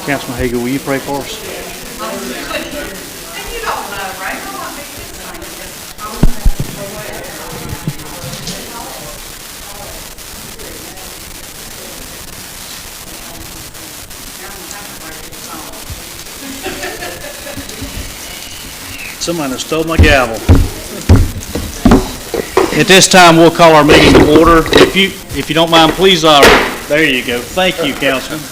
Councilman Hager, will you pray for us? And you don't know, right? Somebody stole my gavel. At this time, we'll call our meeting to order. If you don't mind, please, there you go. Thank you, Councilman.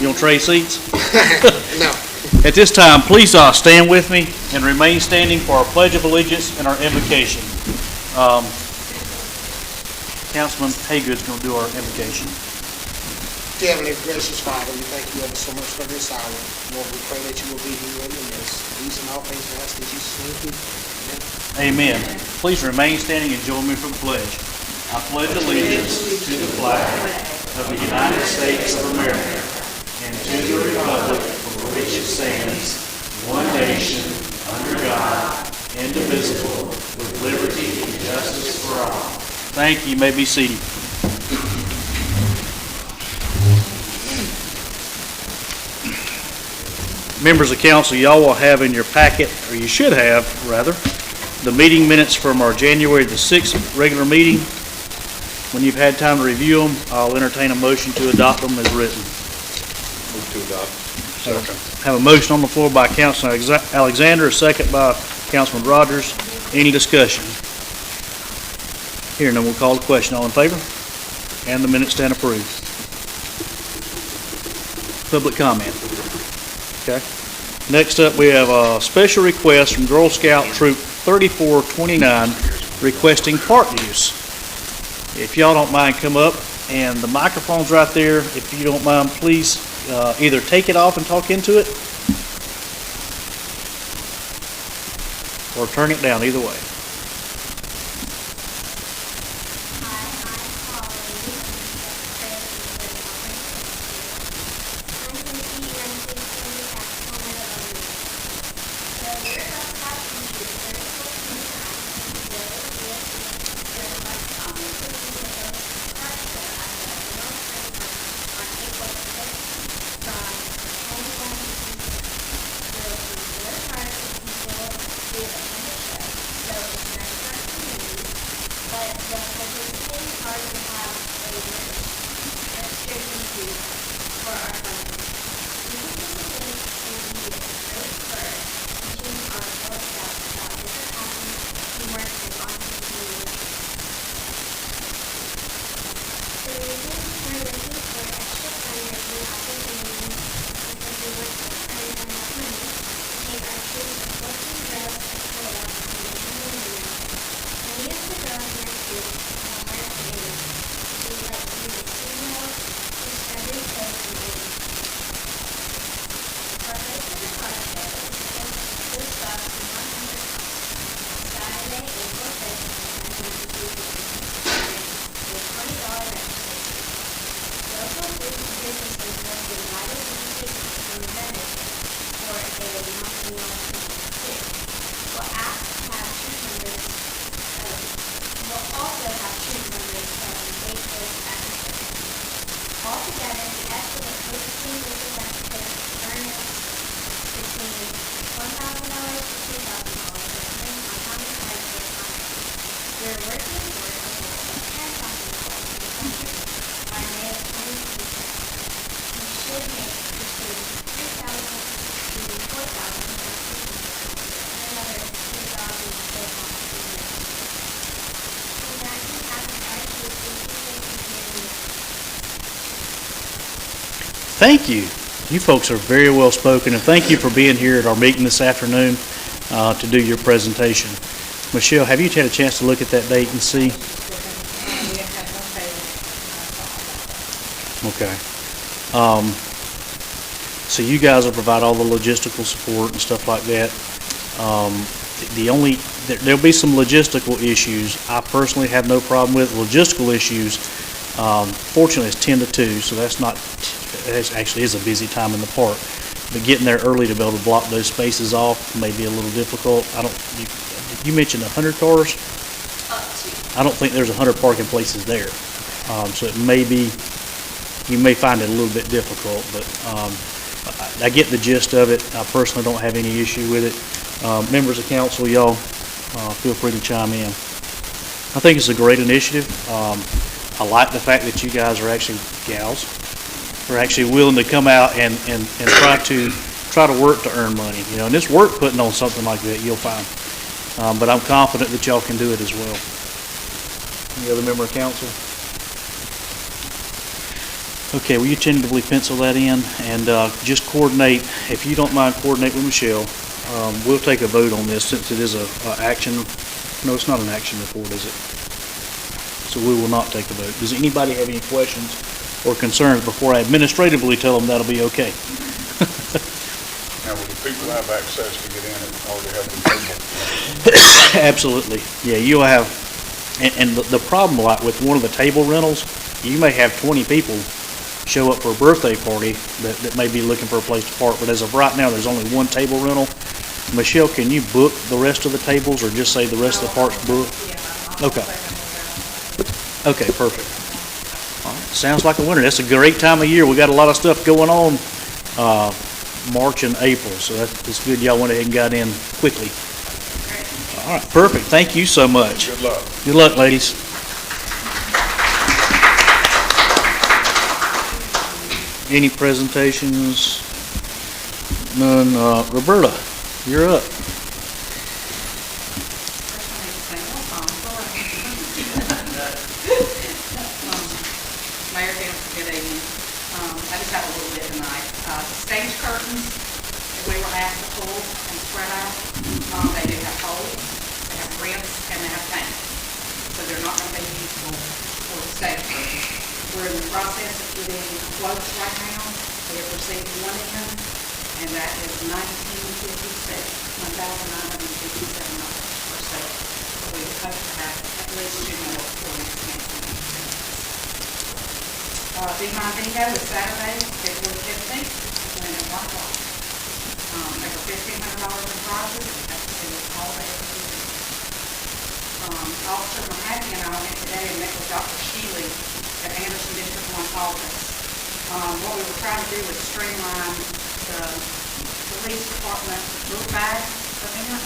You want to trade seats? No. At this time, please stand with me and remain standing for our Pledge of Allegiance and our invocation. Councilman Haygood's going to do our invocation. Dear Heavenly gracious Father, we thank you ever so much for this hour. Lord, we pray that you will be here in the midst. These and all things we ask in Jesus' name. Amen. Please remain standing and join me for the pledge. I pledge allegiance to the flag of the United States of America and to the republic for which it stands, one nation, under God, indivisible, with liberty and justice for all. Thank you. You may be seated. Members of council, y'all will have in your packet, or you should have, rather, the meeting minutes from our January the 6th regular meeting. When you've had time to review them, I'll entertain a motion to adopt them as written. Move to adopt. Second. Have a motion on the floor by Councilman Alexander, a second by Councilman Rogers. Any discussion? Here, and then we'll call the question. All in favor? And the minutes stand approved. Public comment. Okay. Next up, we have a special request from Girl Scout Troop 3429 requesting park use. If y'all don't mind, come up, and the microphone's right there. If you don't mind, please either take it off and talk into it, or turn it down, either way. Thank you. You folks are very well spoken, and thank you for being here at our meeting this afternoon to do your presentation. Michelle, have you had a chance to look at that date and see? Okay. So you guys will provide all the logistical support and stuff like that. There'll be some logistical issues. I personally have no problem with logistical issues. Fortunately, it's 10 to 2, so that's not. It actually is a busy time in the park, but getting there early to be able to block those spaces off may be a little difficult. You mentioned 100 cars? I don't think there's 100 parking places there, so it may be you may find it a little bit difficult, but I get the gist of it. I personally don't have any issue with it. Members of council, y'all, feel free to chime in. I think it's a great initiative. I like the fact that you guys are actually, gals, are actually willing to come out and try to work to earn money. You know, and it's work putting on something like that, you'll find. But I'm confident that y'all can do it as well. Any other member of council? Okay, will you tentatively pencil that in and just coordinate, if you don't mind, coordinate with Michelle. We'll take a vote on this since it is a action. No, it's not an action report, is it? So we will not take a vote. Does anybody have any questions or concerns before I administratively tell them that'll be okay? Now, will the people have access to get in and already have the table? Absolutely. Yeah, you'll have, and the problem like with one of the table rentals, you may have 20 people show up for a birthday party that may be looking for a place to park, but as of right now, there's only one table rental. Michelle, can you book the rest of the tables or just say the rest of the park's booked? Okay. Okay, perfect. All right. Sounds like a winner. That's a great time of year. We got a lot of stuff going on March and April, so that's good y'all went ahead and got in quickly. All right, perfect. Thank you so much. Good luck. Good luck, ladies. Any presentations? None. Roberta, you're up. Mayor, Council, good evening. I just have a little bit tonight. The stage curtains that we were asked to pull and spread out, they do have holes, they have rents, and they have paint. So they're not going to be usable for the stage curtains. We're in the process of getting quotes right now. We have received one in, and that is $1,957 per set. So we hope to have at least two more for next council meeting. Be My Bingo is Saturday, February 15th, playing at 1 o'clock. There were $1,500 in prizes, we have to see all day. Officer Mahaffey and I went today and met with Dr. Shealy at Anderson District 1 office. What we were trying to do was streamline the police department book bag event.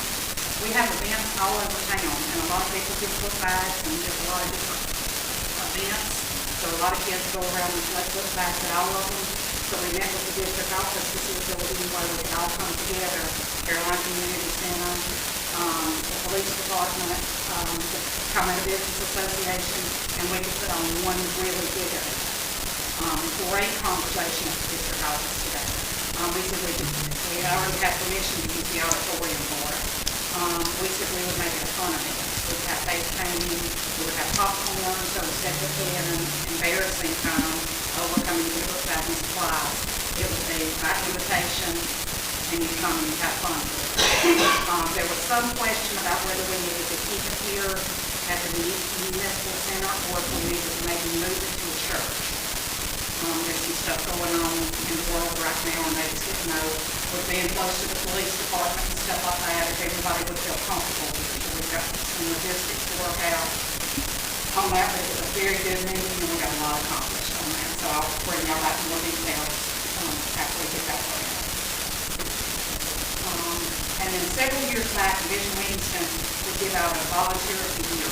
We have events all over town, and a lot of people get book bags, and there's a lot of different events. So a lot of kids go around and collect book bags at all of them. So we met with the district office to see if there was any way we could all come together, Caroline Community Center, the police department, the Common Business Association, and we could put on one really big event. Great conversation at the district office today. We said we already have permission to use the auditorium for it. We said we would make it a fun event. We would have face painting, we would have popcorn, so instead of being an embarrassing time, overcoming the book bag and supplies, it would be by invitation, and you come and you have fun with it. There was some question about whether we needed to keep it here at the municipal center or if we needed to maybe move it to a church. There's some stuff going on in the world right now, and they just didn't know, with being close to the police department and stuff like that, if everybody would feel comfortable with it. So we've got some logistics to work out on that, but it was a very good meeting, and we got a lot accomplished on that. So I'll bring y'all back more details after we get that going. And then several years back, Williamston would give out a volunteer of the year.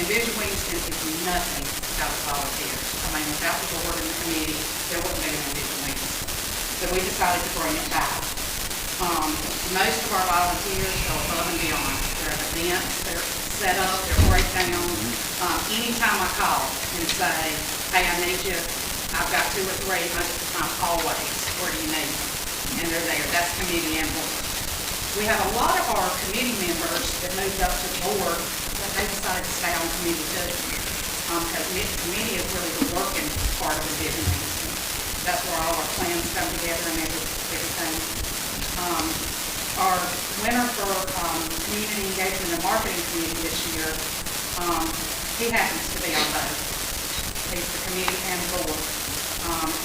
And Williamston is nothing without volunteers. I mean, without the board and the committee, there wouldn't be an Williamston. So we decided to bring it back. Most of our volunteers go above and beyond. They're at events, they're set up, they're breakdown. Anytime I call and say, hey, I need you, I've got 2 or 3, most of the time, always, where do you need them? And they're there. That's committee and board. We have a lot of our committee members that moved up to the board, but they decided to stay on committee too. Because committee is really the working part of the business. That's where all our plans come together and everything. Our winner for Community Engagement and Marketing Committee this year, he happens to be on both. He's the committee and board.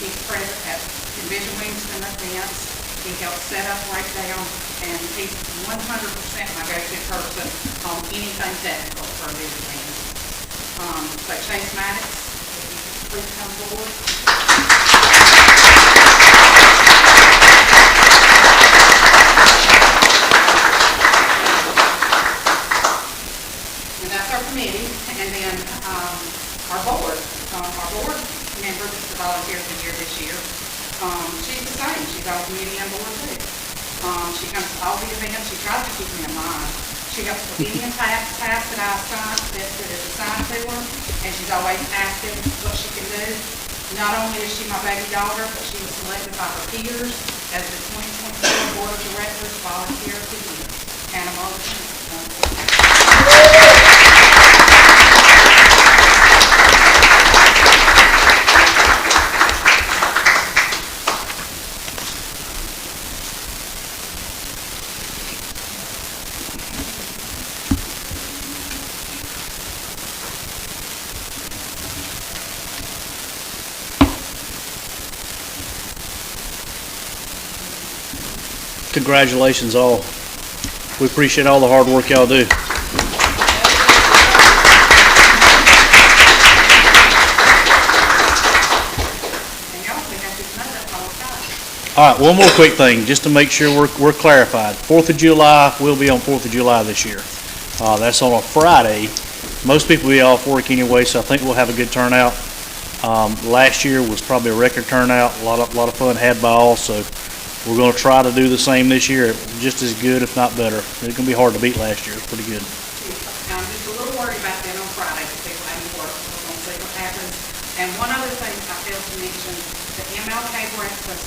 He's present at Envision Williamston events. He helps set up, break down, and he's 100% my go-to person on anything technical for Envision Williamston. So Chase Maddox, if you could please come forward. And that's our committee, and then our board. Our board member that's the volunteer of the year this year, she's the same. She's on committee and board too. She comes to all the events. She tries to keep me in mind. She helps with any tasks that I assign, that is assigned to her, and she's always asking what she can do. Not only is she my baby daughter, but she was selected by her peers as the 2024 Board of Directors Volunteer of the Year. And a motion. Congratulations all. We appreciate all the hard work y'all do. And y'all think I should know that all the time. All right, one more quick thing, just to make sure we're clarified. 4th of July, we'll be on 4th of July this year. That's on a Friday. Most people will be off work anyway, so I think we'll have a good turnout. Last year was probably a record turnout, a lot of fun had by all, so we're going to try to do the same this year, just as good, if not better. It's going to be hard to beat last year. It's pretty good. I'm just a little worried about that on Friday, because people haven't worked. We're going to see what happens. And one other thing I failed to mention, the MLK breakfast,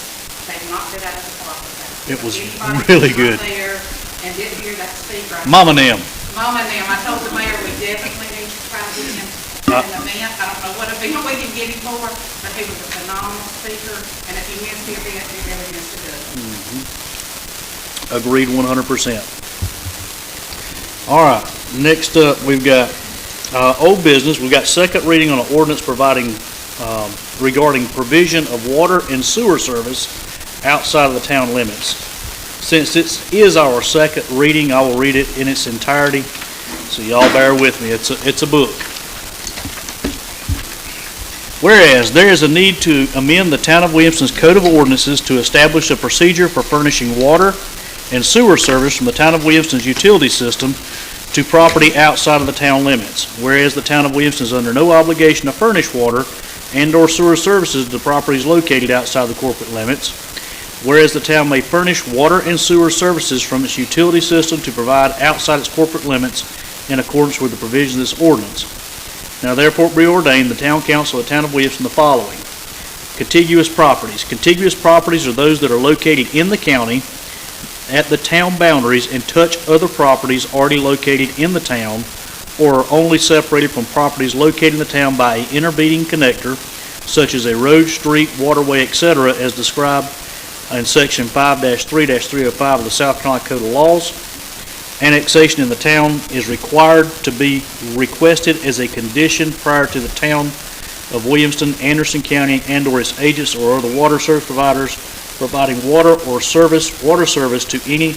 they knocked it out of the park with that. It was Anybody really who's good. not there and didn't hear that speaker, Mama and them. Mama and them, I told the mayor we definitely need to try to get him an event. I don't know what event we can get him for, but he was a phenomenal speaker, and if he missed the event, he really missed a good one. Agreed 100%. All right, next up, we've got old business. We've got second reading on an ordinance providing, regarding provision of water and sewer service outside of the town limits. Since this is our second reading, I will read it in its entirety, so y'all bear with me. It's a book. Whereas there is a need to amend the Town of Williamston's Code of Ordinances to establish a procedure for furnishing water and sewer service from the Town of Williamston's utility system to property outside of the town limits. Whereas the Town of Williamston is under no obligation to furnish water and/or sewer services to properties located outside the corporate limits. Whereas the town may furnish water and sewer services from its utility system to provide outside its corporate limits in accordance with the provisions of this ordinance. Now therefore be ordained the Town Council of the Town of Williamston the following. Contiguous properties. Contiguous properties are those that are located in the county at the town boundaries and touch other properties already located in the town or are only separated from properties located in the town by an intervening connector, such as a road, street, waterway, etc., as described in Section 5-3-305 of the South Carolina Code of Laws. Annexation in the town is required to be requested as a condition prior to the town of Williamston, Anderson County, and/or its agents or other water service providers providing water service to any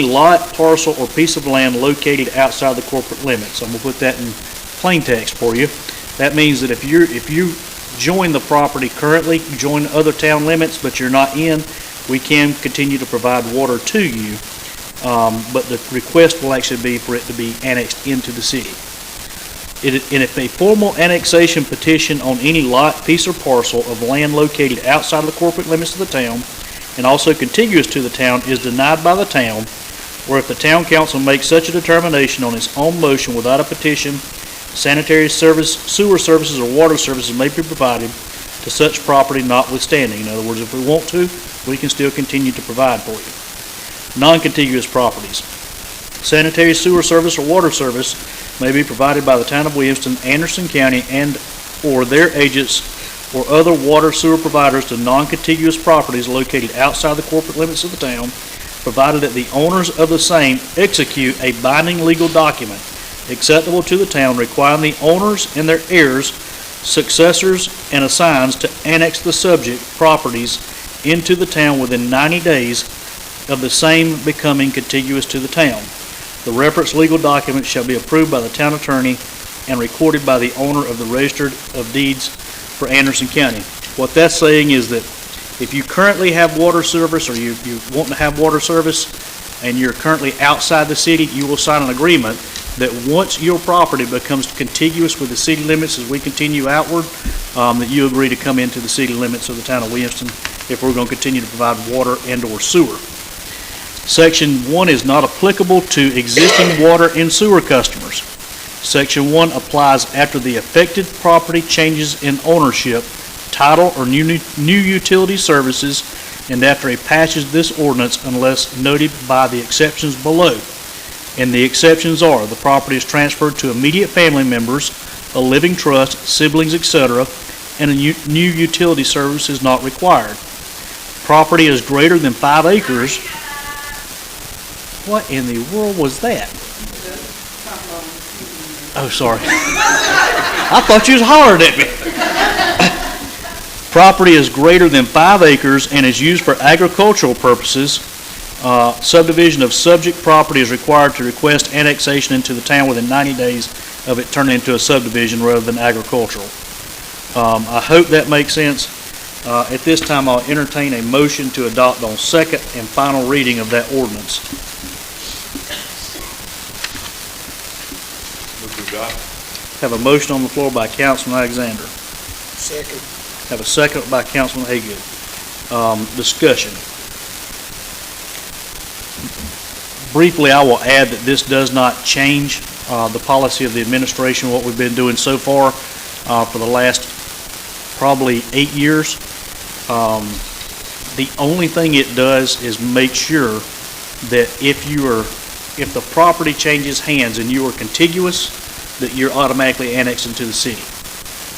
lot, parcel, or piece of land located outside the corporate limits. I'm going to put that in plain text for you. That means that if you join the property currently, join other town limits, but you're not in, we can continue to provide water to you. But the request will actually be for it to be annexed into the city. And if a formal annexation petition on any lot, piece, or parcel of land located outside of the corporate limits of the town and also contiguous to the town is denied by the town, or if the town council makes such a determination on its own motion without a petition, sanitary service, sewer services, or water services may be provided to such property notwithstanding. In other words, if we want to, we can still continue to provide for you. Non-contiguous properties. Sanitary sewer service or water service may be provided by the Town of Williamston, Anderson County, and or their agents or other water sewer providers to non-contiguous properties located outside the corporate limits of the town, provided that the owners of the same execute a binding legal document acceptable to the town requiring the owners and their heirs, successors, and assigns to annex the subject properties into the town within 90 days of the same becoming contiguous to the town. The referenced legal document shall be approved by the town attorney and recorded by the owner of the Register of Deeds for Anderson County. What that's saying is that if you currently have water service, or you want to have water service, and you're currently outside the city, you will sign an agreement that once your property becomes contiguous with the city limits as we continue outward, that you agree to come into the city limits of the town of Williamston if we're going to continue to provide water and/or sewer. Section 1 is not applicable to existing water and sewer customers. Section 1 applies after the affected property changes in ownership, title, or new utility services, and after a passage of this ordinance unless noted by the exceptions below. And the exceptions are: the property is transferred to immediate family members, a living trust, siblings, etc., and a new utility service is not required. Property is greater than 5 acres. What in the world was that? Oh, sorry. I thought you was hollering at me. Property is greater than 5 acres and is used for agricultural purposes. Subdivision of subject property is required to request annexation into the town within 90 days of it turning into a subdivision rather than agricultural. I hope that makes sense. At this time, I'll entertain a motion to adopt on second and final reading of that ordinance. Have a motion on the floor by Councilman Alexander. Second. Have a second by Councilman Haygood. Discussion. Briefly, I will add that this does not change the policy of the administration, what we've been doing so far for the last probably 8 years. The only thing it does is make sure that if the property changes hands and you are contiguous, that you're automatically annexed into the city.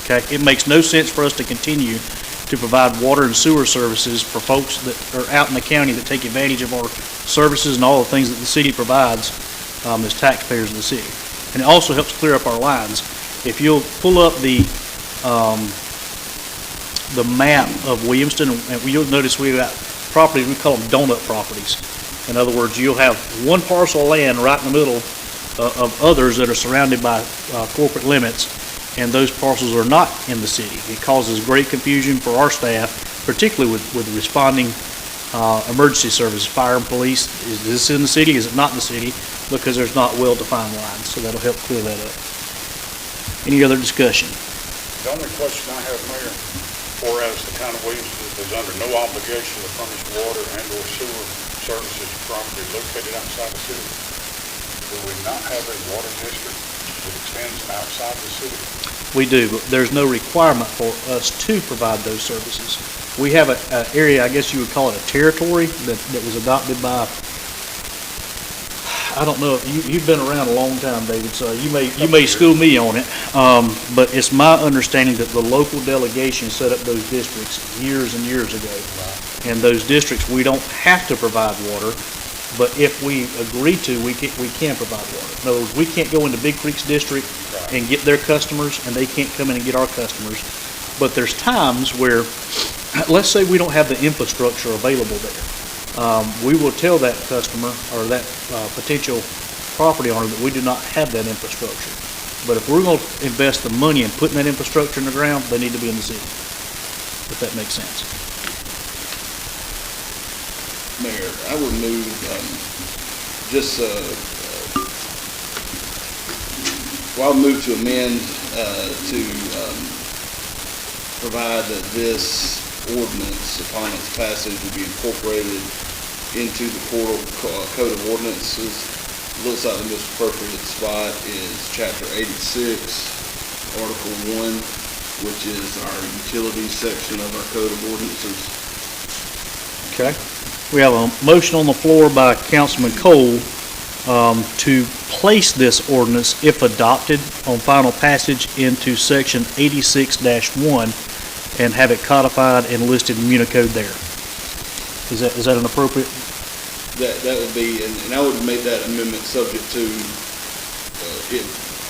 Okay? It makes no sense for us to continue to provide water and sewer services for folks that are out in the county that take advantage of our services and all the things that the city provides as taxpayers of the city. And it also helps clear up our lines. If you'll pull up the map of Williamston, and you'll notice we've got properties, we call them donut properties. In other words, you'll have one parcel of land right in the middle of others that are surrounded by corporate limits, and those parcels are not in the city. It causes great confusion for our staff, particularly with responding emergency services, fire and police. Is this in the city? Is it not in the city? Because there's not well-defined lines, so that'll help clear that up. Any other discussion? The only question I have, Mayor, whereas the town of Williamston is under no obligation to furnish water and/or sewer services to property located outside the city, will we not have a water district that extends outside the city? We do, but there's no requirement for us to provide those services. We have an area, I guess you would call it a territory, that was adopted by, I don't know, you've been around a long time, David, so you may school me on it, but it's my understanding that the local delegation set up those districts years and years ago. And those districts, we don't have to provide water, but if we agree to, we can provide water. In other words, we can't go into Big Creek's district and get their customers, and they can't come in and get our customers. But there's times where, let's say we don't have the infrastructure available there. We will tell that customer or that potential property owner that we do not have that infrastructure. But if we're going to invest the money in putting that infrastructure in the ground, they need to be in the city, if that makes sense. Mayor, I would move I'll move to amend to provide that this ordinance, upon its passage, will be incorporated into the Code of Ordinances. Looks like the most appropriate spot is Chapter 86, Article 1, which is our utilities section of our Code of Ordinances. Okay. We have a motion on the floor by Councilman Cole to place this ordinance, if adopted, on final passage into Section 86-1 and have it codified and listed in Municode there. Is that an appropriate? That would be, and I would make that amendment subject to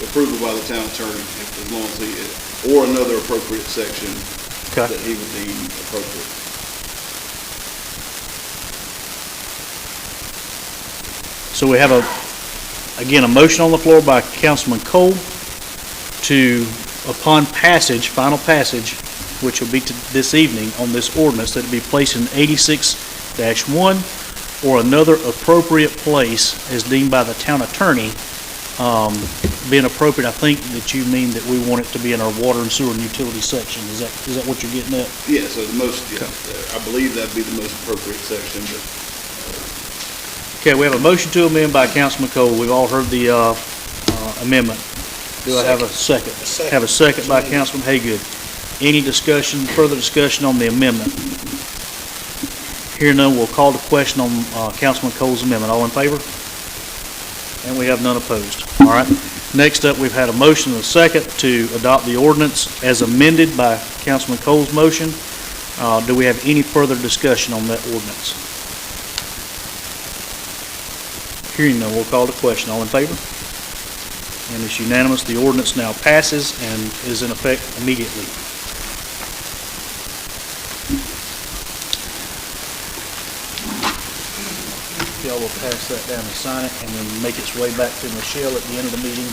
approval by the town attorney, as long as or another appropriate section that he would deem appropriate. So we have a motion on the floor by Councilman Cole to, upon passage, final passage, which will be this evening on this ordinance, that it be placed in 86-1 or another appropriate place as deemed by the town attorney. Being appropriate, I think that you mean that we want it to be in our water and sewer and utility section. Is that what you're getting at? Yeah, so I believe that'd be the most appropriate section, but Okay, we have a motion to amend by Councilman Cole. We've all heard the amendment. Do I have a second? Second. Have a second by Councilman Haygood. Any discussion, further discussion on the amendment? Here none, we'll call the question on Councilman Cole's amendment. All in favor? And we have none opposed. All right. Next up, we've had a motion and a second to adopt the ordinance as amended by Councilman Cole's motion. Do we have any further discussion on that ordinance? Hearing none, we'll call the question. All in favor? And it's unanimous. The ordinance now passes and is in effect immediately. Y'all will pass that down and sign it, and then make its way back to Michelle at the end of the meeting.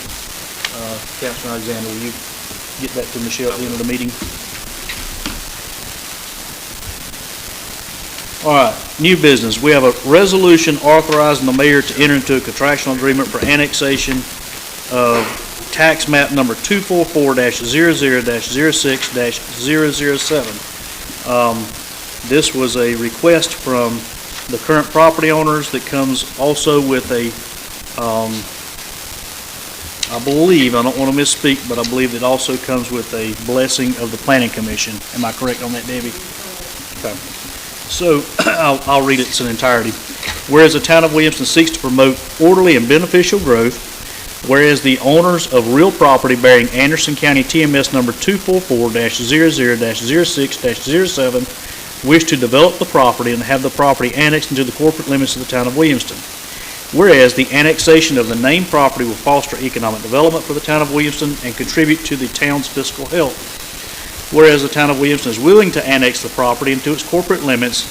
Councilman Alexander, will you get that to Michelle at the end of the meeting? All right, new business. We have a resolution authorizing the mayor to enter into a contractual agreement for annexation of tax map number 244-00-06-007. This was a request from the current property owners that comes also with a, I believe, I don't want to misspeak, but I believe it also comes with a blessing of the Planning Commission. Am I correct on that, Debbie? Okay. So I'll read it in its entirety. Whereas the town of Williamston seeks to promote orderly and beneficial growth, whereas the owners of real property bearing Anderson County TMS number 244-00-06-07 wish to develop the property and have the property annexed into the corporate limits of the town of Williamston. Whereas the annexation of the named property will foster economic development for the town of Williamston and contribute to the town's fiscal health. Whereas the town of Williamston is willing to annex the property into its corporate limits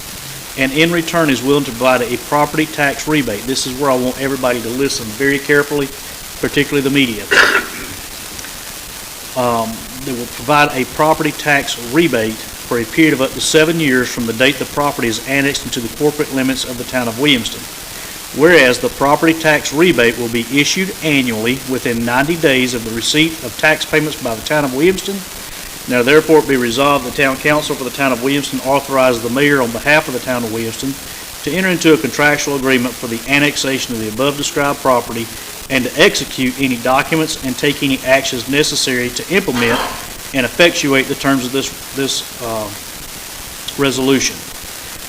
and in return is willing to provide a property tax rebate. This is where I want everybody to listen very carefully, particularly the media. They will provide a property tax rebate for a period of up to 7 years from the date the property is annexed into the corporate limits of the town of Williamston. Whereas the property tax rebate will be issued annually within 90 days of the receipt of tax payments by the town of Williamston. Now therefore it be resolved, the town council for the town of Williamston authorizes the mayor on behalf of the town of Williamston to enter into a contractual agreement for the annexation of the above described property and to execute any documents and take any actions necessary to implement and effectuate the terms of this resolution.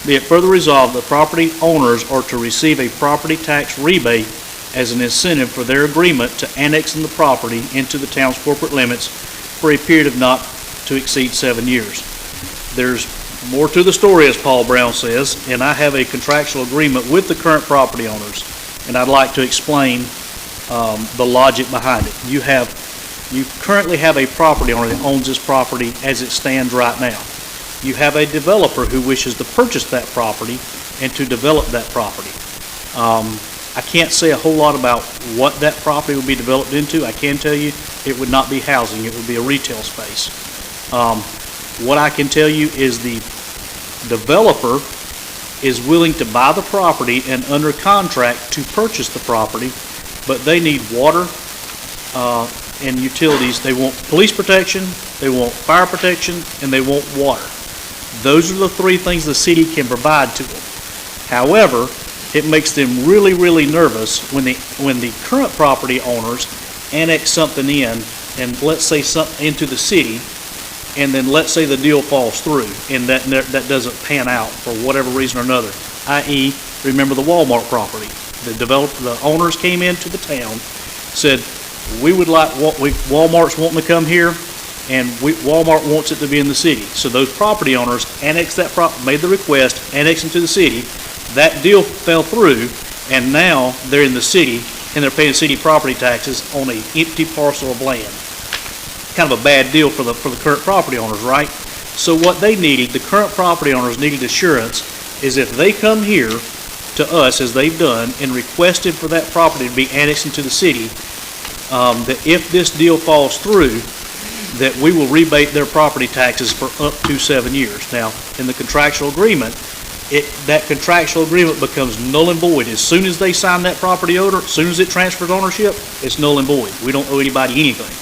Be it further resolved, the property owners are to receive a property tax rebate as an incentive for their agreement to annexing the property into the town's corporate limits for a period of not to exceed 7 years. There's more to the story, as Paul Brown says, and I have a contractual agreement with the current property owners, and I'd like to explain the logic behind it. You currently have a property owner that owns this property as it stands right now. You have a developer who wishes to purchase that property and to develop that property. I can't say a whole lot about what that property will be developed into. I can tell you it would not be housing, it would be a retail space. What I can tell you is the developer is willing to buy the property and under contract to purchase the property, but they need water and utilities. They want police protection, they want fire protection, and they want water. Those are the three things the city can provide to them. However, it makes them really, really nervous when the current property owners annex something in, and let's say something into the city, and then let's say the deal falls through and that doesn't pan out for whatever reason or another. I.e., remember the Walmart property. The owners came into the town, said, we would like Walmart's wanting to come here, and Walmart wants it to be in the city. So those property owners annexed that made the request, annexed into the city. That deal fell through, and now they're in the city, and they're paying city property taxes on an empty parcel of land. Kind of a bad deal for the current property owners, right? So what they needed, the current property owners needed assurance, is if they come here to us, as they've done, and requested for that property to be annexed into the city, that if this deal falls through, that we will rebate their property taxes for up to 7 years. Now, in the contractual agreement, that contractual agreement becomes null and void. As soon as they sign that property order, as soon as it transfers ownership, it's null and void. We don't owe anybody anything.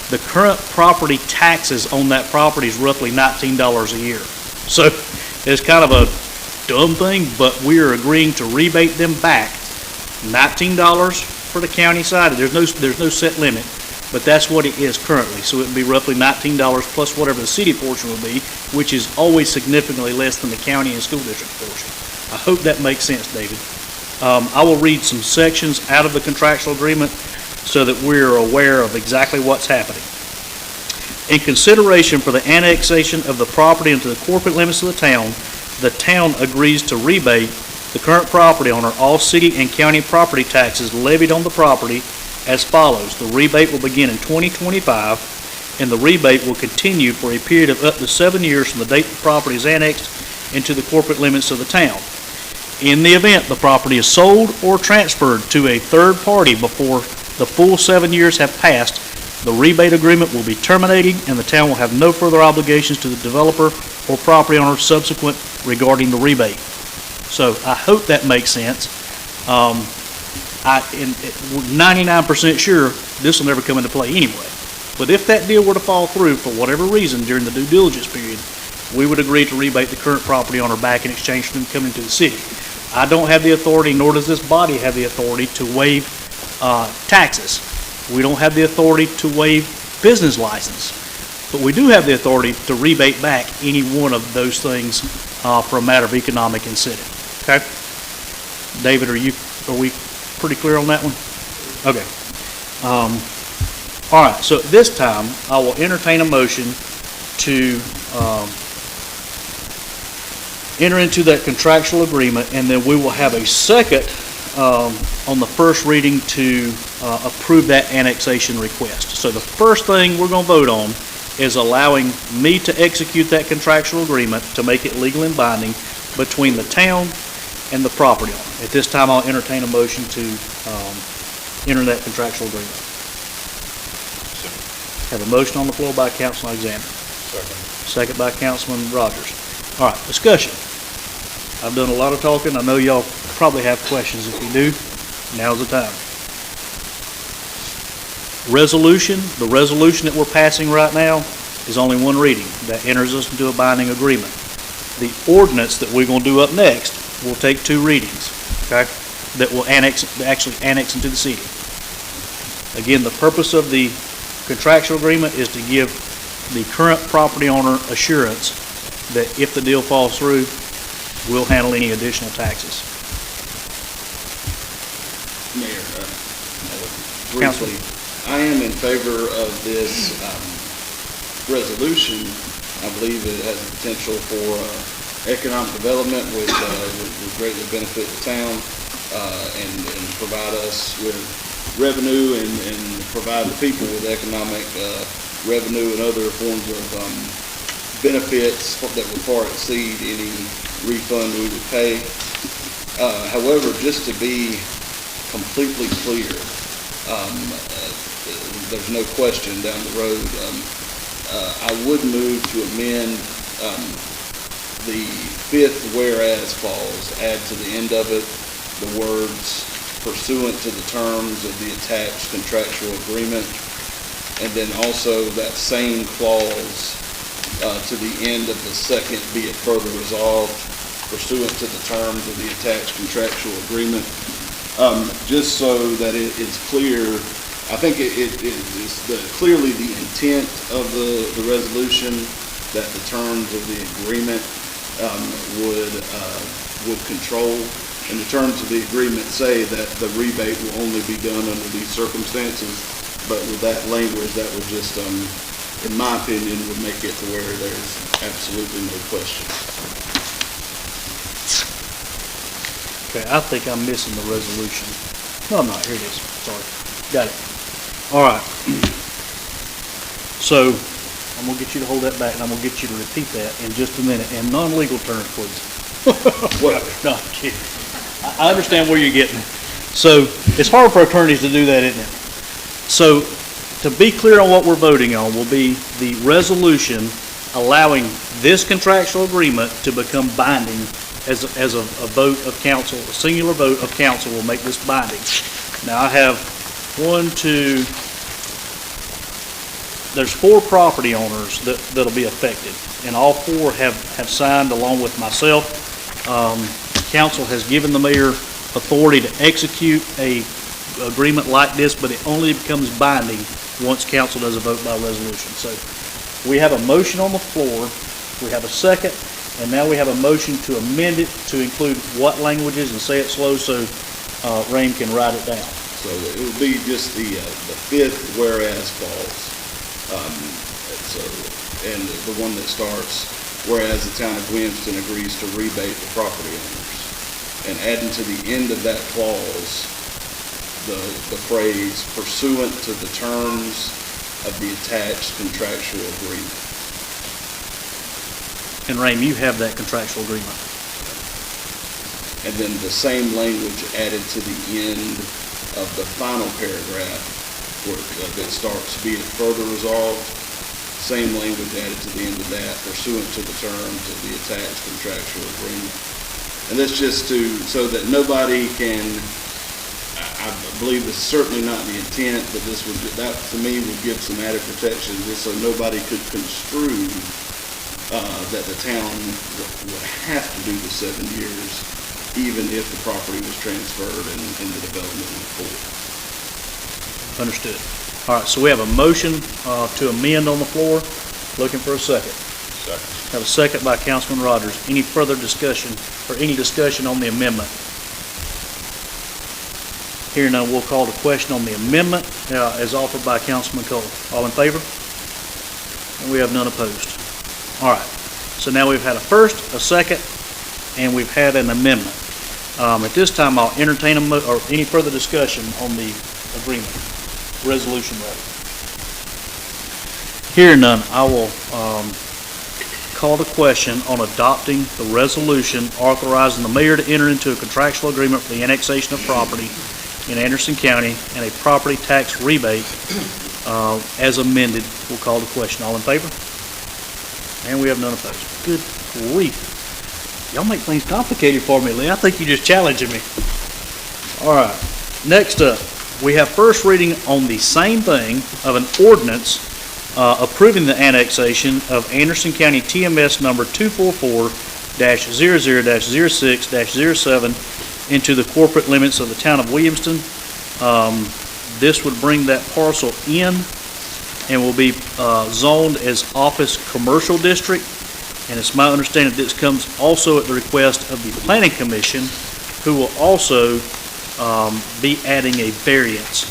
The current property taxes on that property is roughly $19 a year. So it's kind of a dumb thing, but we are agreeing to rebate them back $19 for the county side. There's no set limit, but that's what it is currently. So it would be roughly $19 plus whatever the city portion will be, which is always significantly less than the county and school district portion. I hope that makes sense, David. I will read some sections out of the contractual agreement so that we're aware of exactly what's happening. In consideration for the annexation of the property into the corporate limits of the town agrees to rebate the current property owner all city and county property taxes levied on the property as follows. The rebate will begin in 2025, and the rebate will continue for a period of up to 7 years from the date the property is annexed into the corporate limits of the town. In the event the property is sold or transferred to a third party before the full 7 years have passed, the rebate agreement will be terminated and the town will have no further obligations to the developer or property owner subsequent regarding the rebate. So I hope that makes sense. I'm 99% sure this will never come into play anyway. But if that deal were to fall through for whatever reason during the due diligence period, we would agree to rebate the current property owner back in exchange for them coming to the city. I don't have the authority, nor does this body have the authority to waive taxes. We don't have the authority to waive business license, but we do have the authority to rebate back any one of those things for a matter of economic incentive. Okay, David, are we pretty clear on that one? Okay. All right. So at this time, I will entertain a motion to enter into that contractual agreement, and then we will have a second on the first reading to approve that annexation request. So the first thing we're going to vote on is allowing me to execute that contractual agreement to make it legal and binding between the town and the property owner. At this time, I'll entertain a motion to enter that contractual agreement. Have a motion on the floor by Councilman Alexander. Second by Councilman Rogers. All right, discussion. I've done a lot of talking. I know y'all probably have questions. If you do, now's the time. Resolution. The resolution that we're passing right now is only one reading. That enters us into a binding agreement. The ordinance that we're going to do up next will take 2 readings, okay? That will actually annex into the city. Again, the purpose of the contractual agreement is to give the current property owner assurance that if the deal falls through, we'll handle any additional taxes. Mayor, Councilman. briefly, I am in favor of this resolution. I believe it has the potential for economic development, which would greatly benefit the town and provide us with revenue and provide the people with economic revenue and other forms of benefits that would far exceed any refund we would pay. However, just to be completely clear, there's no question down the road, I would move to amend the 5th whereas clause, add to the end of it the words pursuant to the terms of the attached contractual agreement, and then also that same clause to the end of the second, be it further resolved pursuant to the terms of the attached contractual agreement, just so that it is clear. I think it is clearly the intent of the resolution that the terms of the agreement would control, and the terms of the agreement say that the rebate will only be done under these circumstances. But with that language, that would just, in my opinion, would make it to where there's absolutely no question. Okay, I think I'm missing the resolution. No, I'm not. Here it is. Sorry. Got it. All right. So I'm going to get you to hold that back, and I'm going to get you to repeat that in just a minute. In non-legal terms, please. Well, no, I'm kidding. I understand where you're getting. So it's hard for attorneys to do that, isn't it? So, to be clear on what we're voting on, will be the resolution allowing this contractual agreement to become binding as a vote of council, a singular vote of council will make this binding. Now, I have there's 4 property owners that'll be affected, and all 4 have signed along with myself. Council has given the mayor authority to execute a agreement like this, but it only becomes binding once council does a vote by resolution. So we have a motion on the floor, we have a second, and now we have a motion to amend it to include what languages, and say it slow so Rain can write it down. So it would be just the 5th whereas clause. And the one that starts, whereas the town of Williamston agrees to rebate the property owners. And adding to the end of that clause, the phrase pursuant to the terms of the attached contractual agreement. And Rain, you have that contractual agreement. And then the same language added to the end of the final paragraph where that starts, be it further resolved, same language added to the end of that, pursuant to the terms of the attached contractual agreement. And that's just so that nobody can, I believe it's certainly not the intent, but that to me would give some added protection, just so nobody could construe that the town would have to do the 7 years, even if the property was transferred and the development went forward. Understood. All right, so we have a motion to amend on the floor. Looking for a second. Second. Have a second by Councilman Rogers. Any further discussion or any discussion on the amendment? Here now, we'll call the question on the amendment as offered by Councilman Cole. All in favor? And we have none opposed. All right. So now we've had a first, a second, and we've had an amendment. At this time, I'll entertain or any further discussion on the agreement, resolution rather. Hearing none, I will call the question on adopting the resolution authorizing the mayor to enter into a contractual agreement for the annexation of property in Anderson County and a property tax rebate as amended. We'll call the question. All in favor? And we have none opposed. Good grief. Y'all make things complicated for me, Lee. I think you're just challenging me. All right. Next up, we have first reading on the same thing of an ordinance approving the annexation of Anderson County TMS number 244-00-06-07 into the corporate limits of the town of Williamston. This would bring that parcel in and will be zoned as office commercial district. And it's my understanding that this comes also at the request of the Planning Commission, who will also be adding a variance,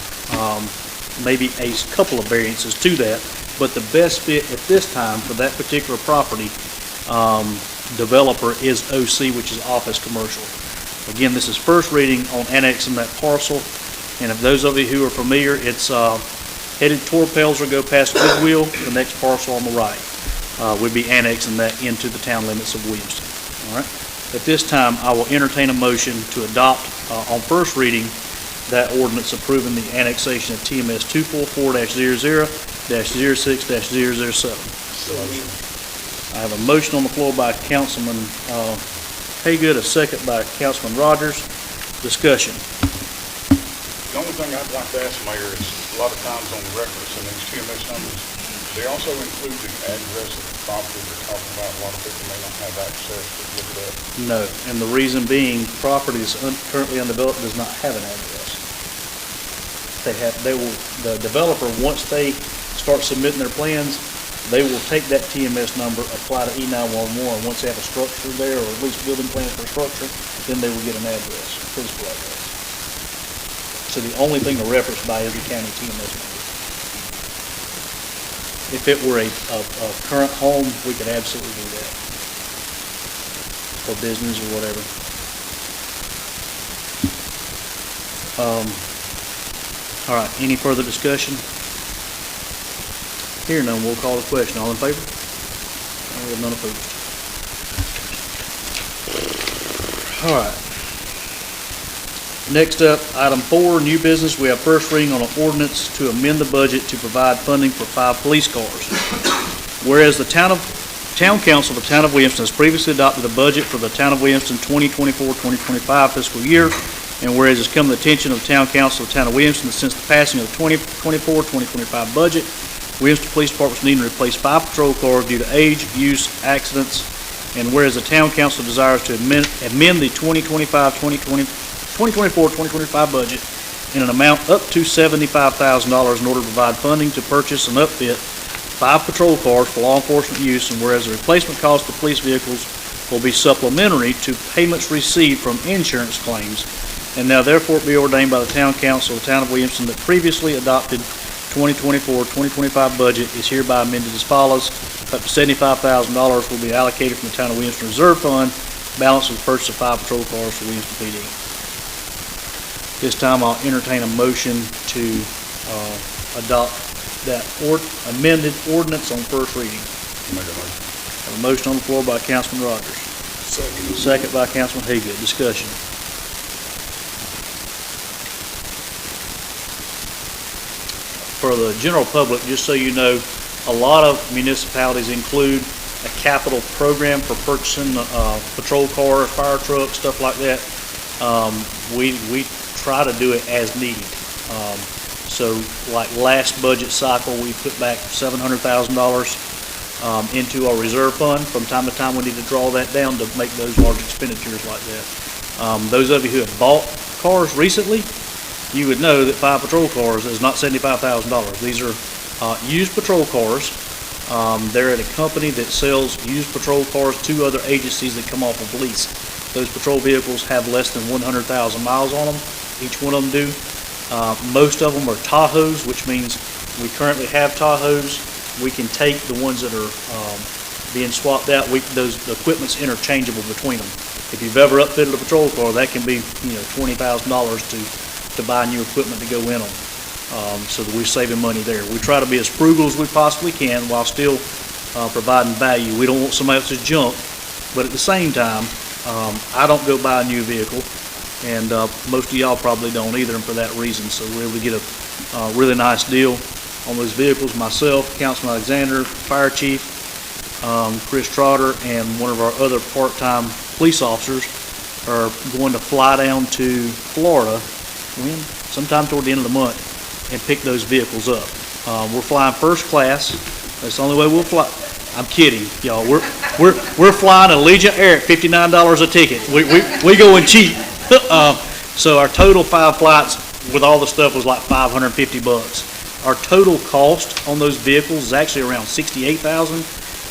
maybe a couple of variances to that. But the best fit at this time for that particular property developer is OC, which is office commercial. Again, this is first reading on annexing that parcel. And if those of you who are familiar, it's headed toward Pelzer, go past Goodwill, the next parcel on the right. We'd be annexing that into the town limits of Williamston. All right. At this time, I will entertain a motion to adopt on first reading that ordinance approving the annexation of TMS 244-00-06-007. I have a motion on the floor by Councilman Haygood, a second by Councilman Rogers. Discussion. The only thing I'd like to ask, Mayor, is a lot of times on the records and these TMS numbers, they also include the address of the property they're talking about. A lot of people may not have access to look it up. No, and the reason being, property is currently undeveloped does not have an address. The developer, once they start submitting their plans, they will take that TMS number, apply to E911, and once they have a structure there, or at least building plans for a structure, then they will get an address, physical address. So the only thing to reference by is the county TMS number. If it were a current home, we could absolutely do that. For business or whatever. All right, any further discussion? Here none, we'll call the question. All in favor? And we have none opposed. All right. Next up, item 4, new business. We have first reading on an ordinance to amend the budget to provide funding for 5 police cars. Whereas the Town Council of the Town of Williamston has previously adopted a budget for the Town of Williamston 2024-2025 fiscal year, and whereas it's come to the attention of the Town Council of the Town of Williamston that since the passing of the 2024-2025 budget, Williamston Police Department is needing to replace 5 patrol cars due to age, use, accidents, and whereas the Town Council desires to amend the 2024-2025 budget in an amount up to $75,000 in order to provide funding to purchase and upfit 5 patrol cars for law enforcement use, and whereas the replacement cost of police vehicles will be supplementary to payments received from insurance claims, and now therefore be ordained by the Town Council of the Town of Williamston that previously adopted 2024-2025 budget is hereby amended as follows. Up to $75,000 will be allocated from the Town of Williamston Reserve Fund. Balance of the purchase of 5 patrol cars for Williamston PD. This time I'll entertain a motion to adopt that amended ordinance on first reading. Make a motion. Have a motion on the floor by Councilman Rogers. Second by Councilman Haygood. Discussion. For the general public, just so you know, a lot of municipalities include a capital program for purchasing patrol cars, fire trucks, stuff like that. We try to do it as needed. So like last budget cycle, we put back $700,000 into our reserve fund. From time to time, we need to draw that down to make those large expenditures like that. Those of you who have bought cars recently, you would know that 5 patrol cars is not $75,000. These are used patrol cars. They're at a company that sells used patrol cars to other agencies that come off of lease. Those patrol vehicles have less than 100,000 miles on them. Each one of them do. Most of them are Tahoes, which means we currently have Tahoes. We can take the ones that are being swapped out. The equipment's interchangeable between them. If you've ever upfitted a patrol car, that can be $20,000 to buy new equipment to go in them. So that we're saving money there. We try to be as frugal as we possibly can while still providing value. We don't want somebody else's junk, but at the same time, I don't go buy a new vehicle, and most of y'all probably don't either, and for that reason. So we're able to get a really nice deal on those vehicles. Myself, Councilman Alexander, Fire Chief, Chris Trotter, and one of our other part-time police officers are going to fly down to Florida sometime toward the end of the month and pick those vehicles up. We're flying first class. That's the only way we'll fly. I'm kidding, y'all. We're flying Allegiant Air at $59 a ticket. We going cheap. So our total 5 flights with all the stuff was like $550. Our total cost on those vehicles is actually around $68,000,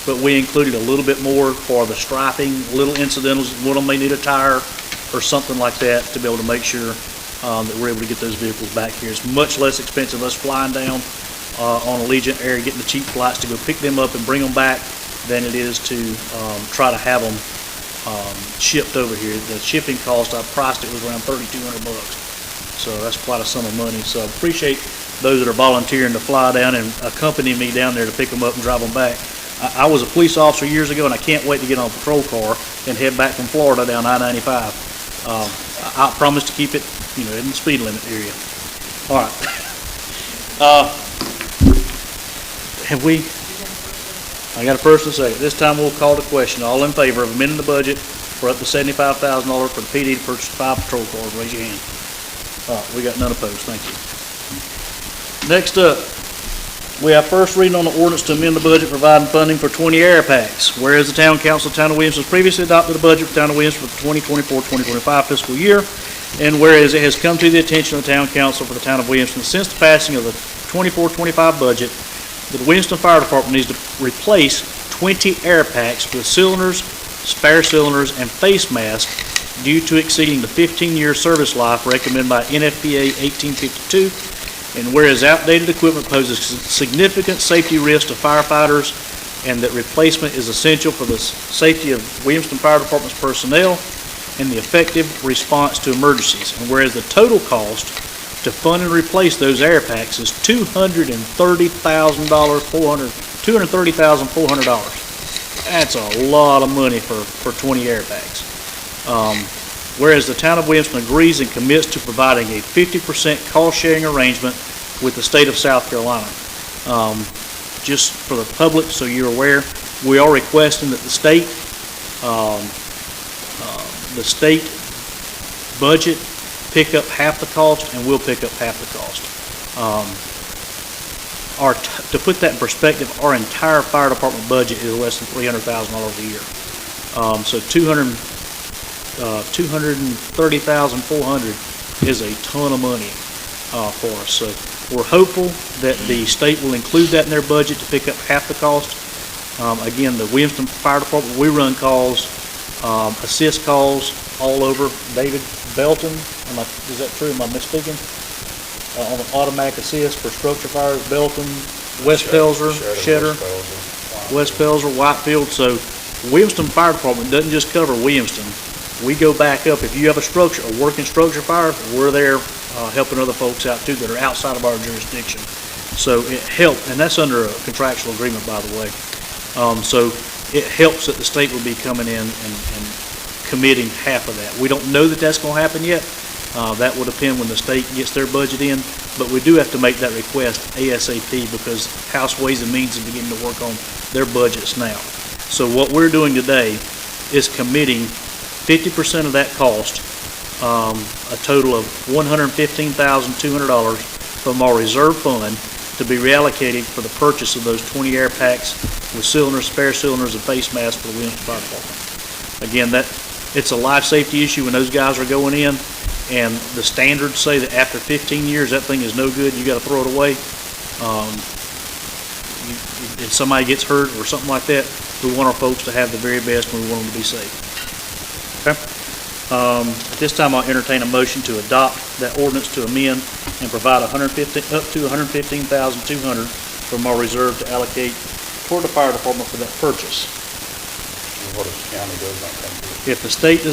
but we included a little bit more for the striping, little incidentals. One of them may need a tire or something like that to be able to make sure that we're able to get those vehicles back here. It's much less expensive us flying down on Allegiant Air, getting the cheap flights to go pick them up and bring them back than it is to try to have them shipped over here. The shipping cost, I priced it was around $3,200. So that's quite a sum of money. So I appreciate those that are volunteering to fly down and accompany me down there to pick them up and drive them back. I was a police officer years ago, and I can't wait to get on a patrol car and head back from Florida down I-95. I promise to keep it, in the speed limit area. All right. I got a first and a second. This time we'll call the question. All in favor of amending the budget for up to $75,000 for the PD to purchase 5 patrol cars, raise your hand. All right, we got none opposed. Thank you. Next up, we have first reading on the ordinance to amend the budget providing funding for 20 air packs. Whereas the Town Council of the Town of Williamston has previously adopted a budget for the Town of Williamston for the 2024-2025 fiscal year, and whereas it has come to the attention of the Town Council for the Town of Williamston since the passing of the 24-25 budget that the Williamston Fire Department needs to replace 20 air packs with cylinders, spare cylinders, and face masks due to exceeding the 15-year service life recommended by NFPA 1852, and whereas outdated equipment poses significant safety risk to firefighters and that replacement is essential for the safety of Williamston Fire Department's personnel and the effective response to emergencies, and whereas the total cost to fund and replace those air packs is $230,400. That's a lot of money for 20 air packs. Whereas the town of Williamston agrees and commits to providing a 50% cost-sharing arrangement with the state of South Carolina. Just for the public, so you're aware, we are requesting that the state budget pick up half the cost, and we'll pick up half the cost. To put that in perspective, our entire fire department budget is less than $300,000 a year. So $230,400 is a ton of money for us. So we're hopeful that the state will include that in their budget to pick up half the cost. Again, the Williamston Fire Department, we run calls, assist calls all over. David Belton, is that true? Am I misspeaking? On an automatic assist for structure fires, Belton, West Pelzer, Shedder, West Pelzer, Whitefield. So Williamston Fire Department doesn't just cover Williamston. We go back up. If you have a working structure fire, we're there helping other folks out too that are outside of our jurisdiction. So it helps, and that's under a contractual agreement, by the way. So it helps that the state will be coming in and committing half of that. We don't know that that's going to happen yet. That will depend when the state gets their budget in, but we do have to make that request ASAP because House Ways and Means is beginning to work on their budgets now. So what we're doing today is committing 50% of that cost, a total of $115,200 from our reserve fund to be reallocated for the purchase of those 20 air packs with cylinders, spare cylinders, and face masks for the Williamston Fire Department. Again, it's a life safety issue when those guys are going in, and the standards say that after 15 years that thing is no good, you got to throw it away. If somebody gets hurt or something like that, we want our folks to have the very best and we want them to be safe. Okay? At this time, I'll entertain a motion to adopt that ordinance to amend and provide up to $115,200 from our reserve to allocate toward the fire department for that purchase. What if the county does not come through? If the state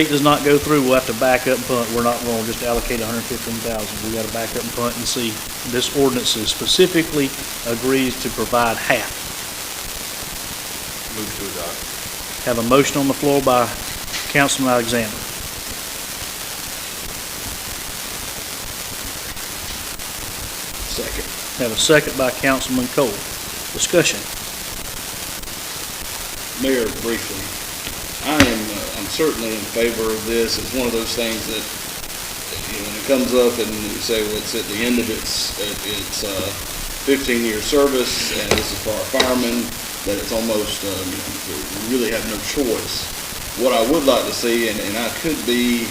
does not go through, we'll have to back up and punt. We're not going to just allocate $115,000. We got to back up and punt and see. This ordinance specifically agrees to provide half. Move to adopt. Have a motion on the floor by Councilman Alexander. Second. Have a second by Councilman Cole. Discussion. Mayor, briefly, I'm certainly in favor of this. It's one of those things that, when it comes up and you say, well, it's at the end of its 15-year service, and this is for our firemen, that it's almost, we really have no choice. What I would like to see, and I could be,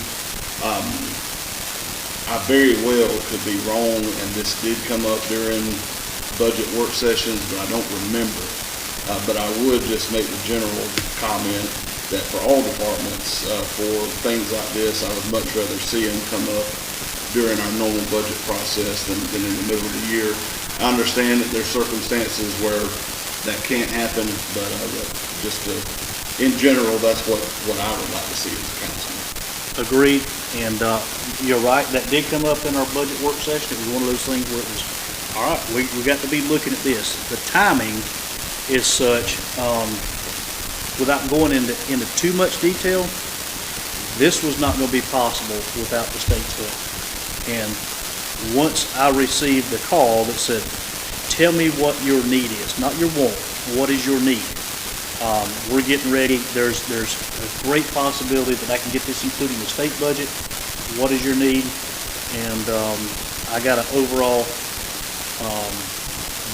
I very well could be wrong, and this did come up during budget work sessions, but I don't remember. But I would just make the general comment that for all departments, for things like this, I would much rather see them come up during our normal budget process than in the middle of the year. I understand that there's circumstances where that can't happen, but in general, that's what I would like to see as a councilman. Agreed, and you're right, that did come up in our budget work session. It was one of those things where it was, all right, we got to be looking at this. The timing is such, without going into too much detail, this was not going to be possible without the state's help. And once I received the call that said, tell me what your need is, not your want, what is your need? We're getting ready. There's a great possibility that I can get this including the state budget. What is your need? And I got an overall,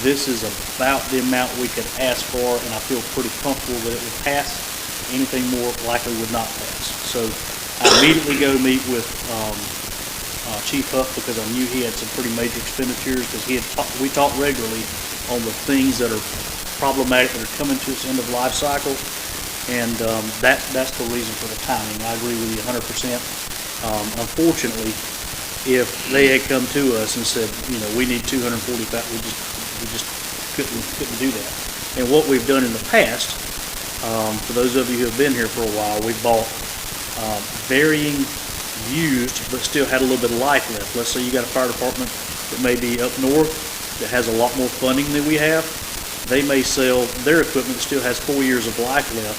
this is about the amount we could ask for, and I feel pretty comfortable that it would pass. Anything more likely would not pass. So I immediately go meet with Chief Huff because I knew he had some pretty major expenditures because we talk regularly on the things that are problematic that are coming to its end of life cycle, and that's the reason for the timing. I agree with you 100%. Unfortunately, if they had come to us and said, we need 245, we just couldn't do that. And what we've done in the past, for those of you who have been here for a while, we've bought varying used, but still had a little bit of life left. Let's say you got a fire department that may be up north that has a lot more funding than we have. They may sell their equipment that still has 4 years of life left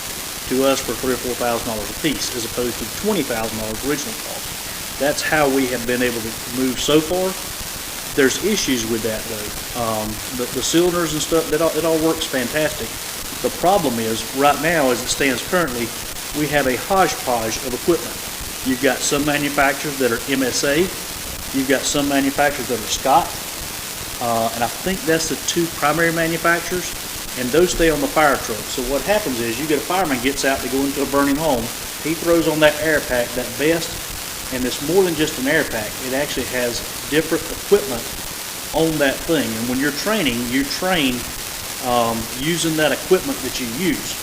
to us for $3,000 or $4,000 a piece, as opposed to $20,000 original cost. That's how we have been able to move so far. There's issues with that though. The cylinders and stuff, it all works fantastic. The problem is, right now, as it stands currently, we have a hodgepodge of equipment. You've got some manufacturers that are MSA, you've got some manufacturers that are Scott, and I think that's the two primary manufacturers, and those stay on the fire truck. So what happens is, you get a fireman gets out to go into a burning home, he throws on that air pack, that vest, and it's more than just an air pack. It actually has different equipment on that thing, and when you're training, you train using that equipment that you use.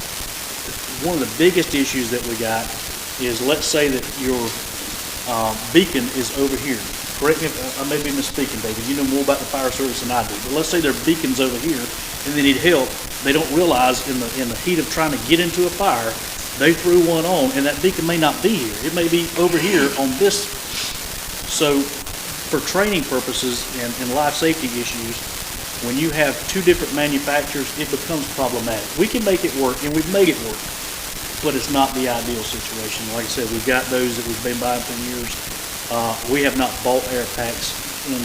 One of the biggest issues that we got is, let's say that your beacon is over here. Correct me if I may be misspeaking, David. You know more about the fire service than I do. But let's say their beacon's over here and they need help. They don't realize in the heat of trying to get into a fire, they threw one on and that beacon may not be here. It may be over here on this. So for training purposes and life safety issues, when you have two different manufacturers, it becomes problematic. We can make it work, and we've made it work, but it's not the ideal situation. Like I said, we've got those that we've been buying for years. We have not bought air packs in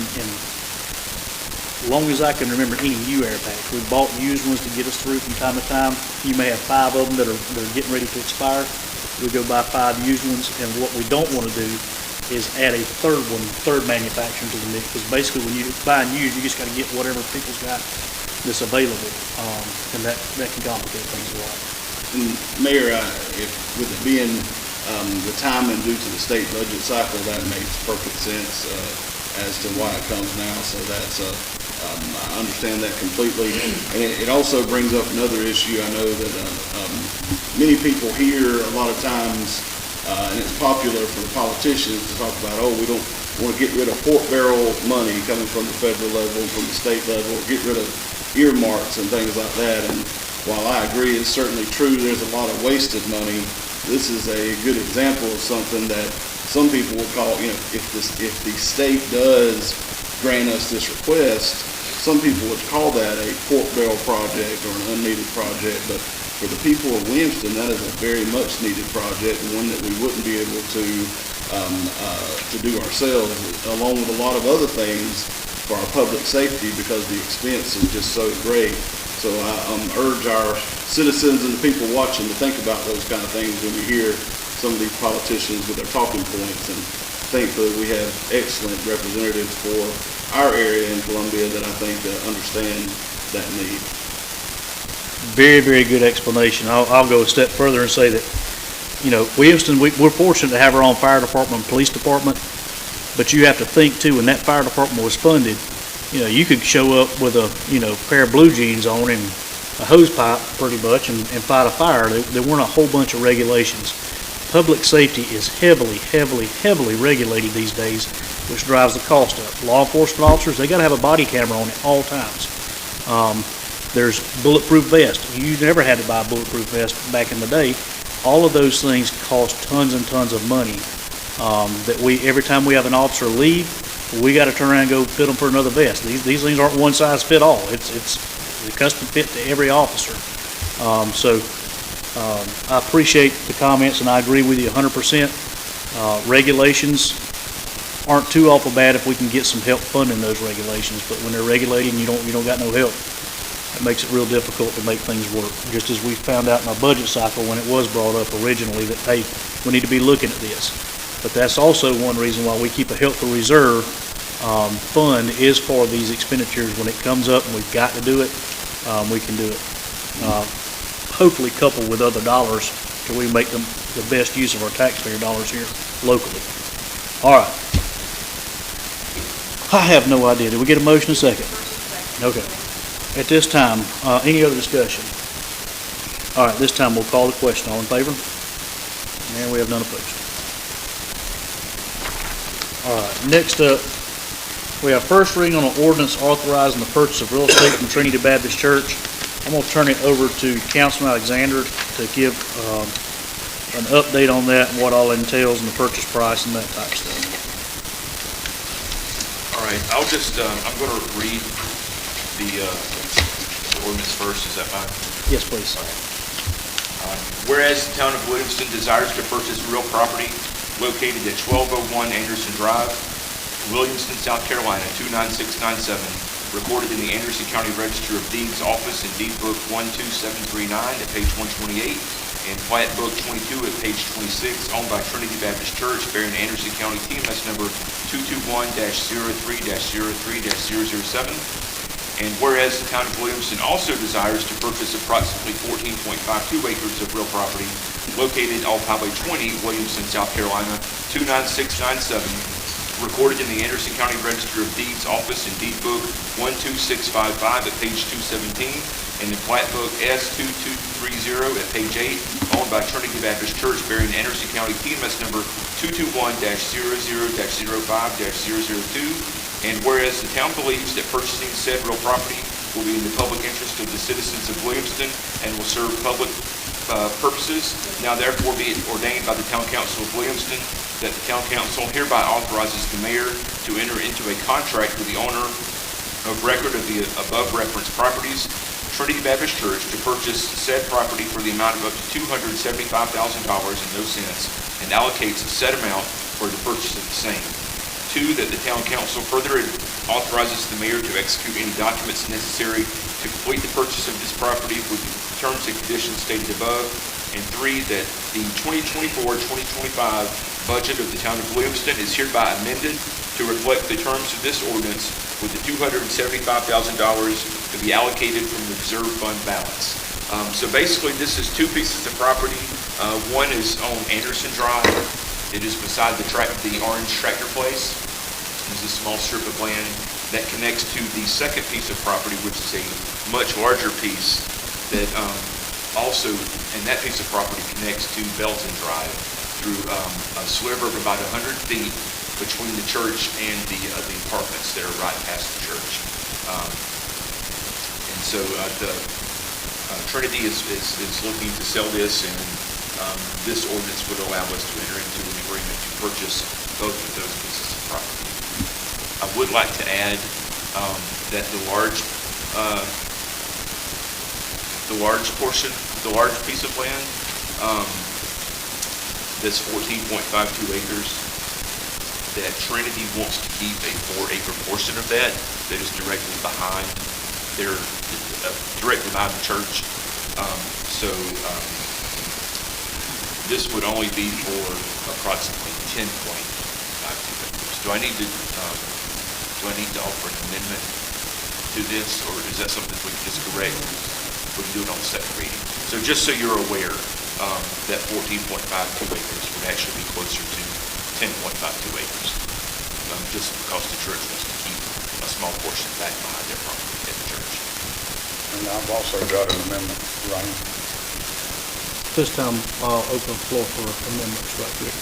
long as I can remember any new air packs. We've bought used ones to get us through from time to time. You may have 5 of them that are getting ready to expire. We go buy 5 used ones, and what we don't want to do is add a third manufacturer to the mix, because basically when you buy used, you just got to get whatever people's got that's available, and that can complicate things a lot. And Mayor, if with it being the timing due to the state budget cycle, that makes perfect sense as to why it comes now. So that's I understand that completely, and it also brings up another issue. I know that many people hear a lot of times. And it's popular for the politicians to talk about, oh, we don't want to get rid of pork barrel money coming from the federal level, from the state level, get rid of earmarks and things like that. And while I agree it's certainly true there's a lot of wasted money, this is a good example of something that some people will call, if the state does grant us this request, some people would call that a pork barrel project or an unneeded project, but for the people of Williamston, that is a very much needed project, one that we wouldn't be able to do ourselves, along with a lot of other things for our public safety, because the expense is just so great. So I urge our citizens and the people watching to think about those kind of things when we hear some of these politicians with their talking points. And thankfully, we have excellent representatives for our area in Columbia that I think understand that need. Very, very good explanation. I'll go a step further and say that, Williamston, we're fortunate to have our own fire department and police department, but you have to think too, when that fire department was funded, you could show up with a, pair of blue jeans on and a hose pipe pretty much and fight a fire. There weren't a whole bunch of regulations. Public safety is heavily, heavily, heavily regulated these days, which drives the cost up. Law enforcement officers, they got to have a body camera on at all times. There's bulletproof vest. You never had to buy a bulletproof vest back in the day. All of those things cost tons and tons of money. That every time we have an officer leave, we got to turn around and go fit them for another vest. These things aren't one size fit all. It's a custom fit to every officer. I appreciate the comments, and I agree with you 100%. Regulations aren't too awful bad if we can get some help funding those regulations. But when they're regulating, you don't got no help. It makes it real difficult to make things work. Just as we found out in our budget cycle when it was brought up originally that, hey, we need to be looking at this. But that's also one reason why we keep a healthy reserve fund is for these expenditures. When it comes up and we've got to do it, we can do it. Hopefully coupled with other dollars till we make the best use of our taxpayer dollars here locally. All right. I have no idea. Did we get a motion a second? Okay. At this time, any other discussion? All right, this time we'll call the question. All in favor? And we have none opposed. All right, next up, we have first reading on an ordinance authorizing the purchase of real estate from Trinity Baptist Church. I'm going to turn it over to Councilman Alexander to give an update on that and what all it entails and the purchase price and that type of stuff. All right, I'm going to read the ordinance first. Is that fine? Yes, please. Whereas the town of Williamston desires to purchase real property located at 1201 Anderson Drive, Williamston, South Carolina, 29697, recorded in the Anderson County Register of Deeds Office in Deed Book 12739 at page 128, and Plat Book 22 at page 26, owned by Trinity Baptist Church, bearing Anderson County TMS number 221-03-03-007. And whereas the town of Williamston also desires to purchase approximately 14.52 acres of real property located off Highway 20, Williamston, South Carolina, 29697, recorded in the Anderson County Register of Deeds Office in Deed Book 12655 at page 217, and in Plat Book S2230 at page 8, owned by Trinity Baptist Church, bearing Anderson County TMS number 221-00-05-002. And whereas the town believes that purchasing said real property will be in the public interest of the citizens of Williamston and will serve public purposes, now therefore be it ordained by the Town Council of Williamston that the Town Council hereby authorizes the mayor to enter into a contract with the owner of record of the above referenced properties, Trinity Baptist Church, to purchase said property for the amount of up to $275,000 and no cents, and allocates said amount for the purchase of the same. 2, that the Town Council further authorizes the mayor to execute any documents necessary to complete the purchase of this property with the terms and conditions stated above. And 3, that the 2024-2025 budget of the town of Williamston is hereby amended to reflect the terms of this ordinance with the $275,000 to be allocated from the reserve fund balance. So basically, this is 2 pieces of property. One is on Anderson Drive. It is beside the orange tractor place. There's a small strip of land that connects to the second piece of property, which is a much larger piece that also, and that piece of property connects to Belton Drive through a sliver of about 100 feet between the church and the apartments that are right past the church. And so Trinity is looking to sell this, and this ordinance would allow us to enter into an agreement to purchase both of those pieces of property. I would like to add that the large portion, the large piece of land, that's 14.52 acres, that Trinity wants to keep a 4-acre portion of that is directly behind directly behind the church. This would only be for approximately 10.52 acres. Do I need to offer an amendment to this, or is that something we can just correct? We can do it on the second reading. So just so you're aware, that 14.52 acres would actually be closer to 10.52 acres, just because the church wants to keep a small portion back behind their property at the church. And I've also got an amendment, Ryan. This time, I'll open the floor for amendments right here.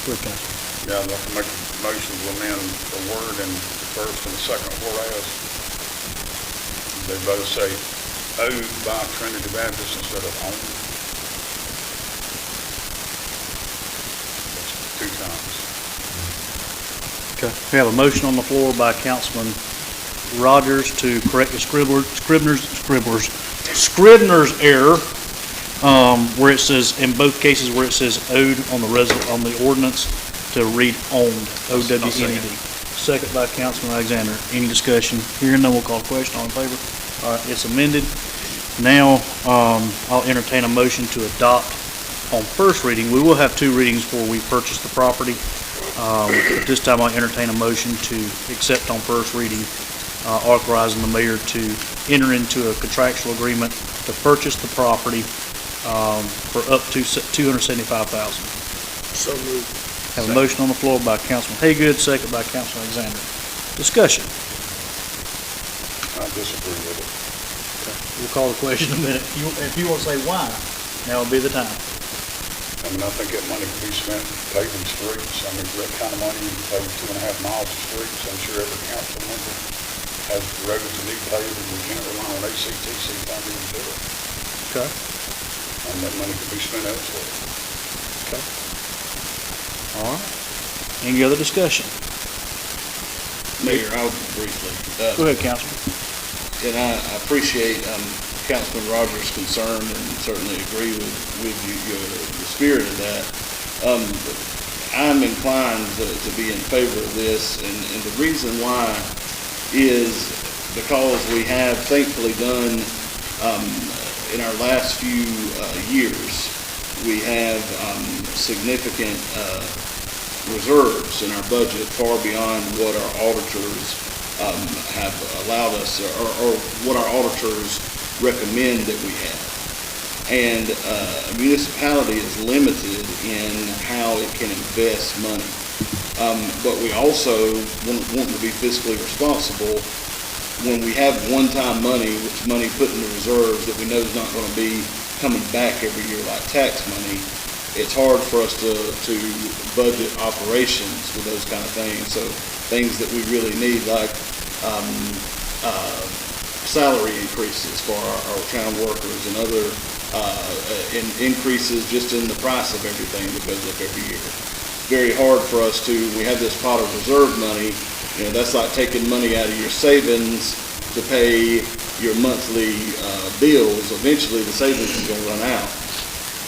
Clear council. Yeah, I'd like to make a motion to amend the word in the first and the second whereas. They both say owed by Trinity Baptist instead of owned. That's 2 times. Okay. We have a motion on the floor by Councilman Rogers to correct the Scribner's error, where it says, in both cases where it says owed on the ordinance, to read owned, O-W-N-E-D. Second by Councilman Alexander. Any discussion? Hearing none, we'll call a question. All in favor? All right, it's amended. Now, I'll entertain a motion to adopt on first reading. We will have 2 readings before we purchase the property. But this time I'll entertain a motion to accept on first reading, authorizing the mayor to enter into a contractual agreement to purchase the property for up to $275,000. So moved. Have a motion on the floor by Councilman Haygood, second by Councilman Alexander. Discussion. I disagree with it. We'll call the question in a minute. If you want to say why, now would be the time. I mean, I think that money could be spent paving streets. I mean, for that kind of money, you can pave 2.5 miles of streets. I'm sure every council member has roads that need paving. We can't rely on ACTC funding to do it. Okay. And that money could be spent elsewhere. Okay. All right. Any other discussion? Mayor, I'll briefly. Go ahead, Councilman. And I appreciate Councilman Rogers' concern and certainly agree with you, the spirit of that. I'm inclined to be in favor of this, and the reason why is because we have thankfully done, in our last few years, we have significant reserves in our budget far beyond what our auditors have allowed us, or what our auditors recommend that we have. And a municipality is limited in how it can invest money. But we also want to be fiscally responsible when we have one-time money, which money put in the reserves that we know is not going to be coming back every year like tax money. It's hard for us to budget operations with those kind of things. So things that we really need, like salary increases for our town workers and other increases just in the price of everything that goes up every year. Very hard for us we have this pot of reserve money. That's like taking money out of your savings to pay your monthly bills. Eventually the savings is going to run out.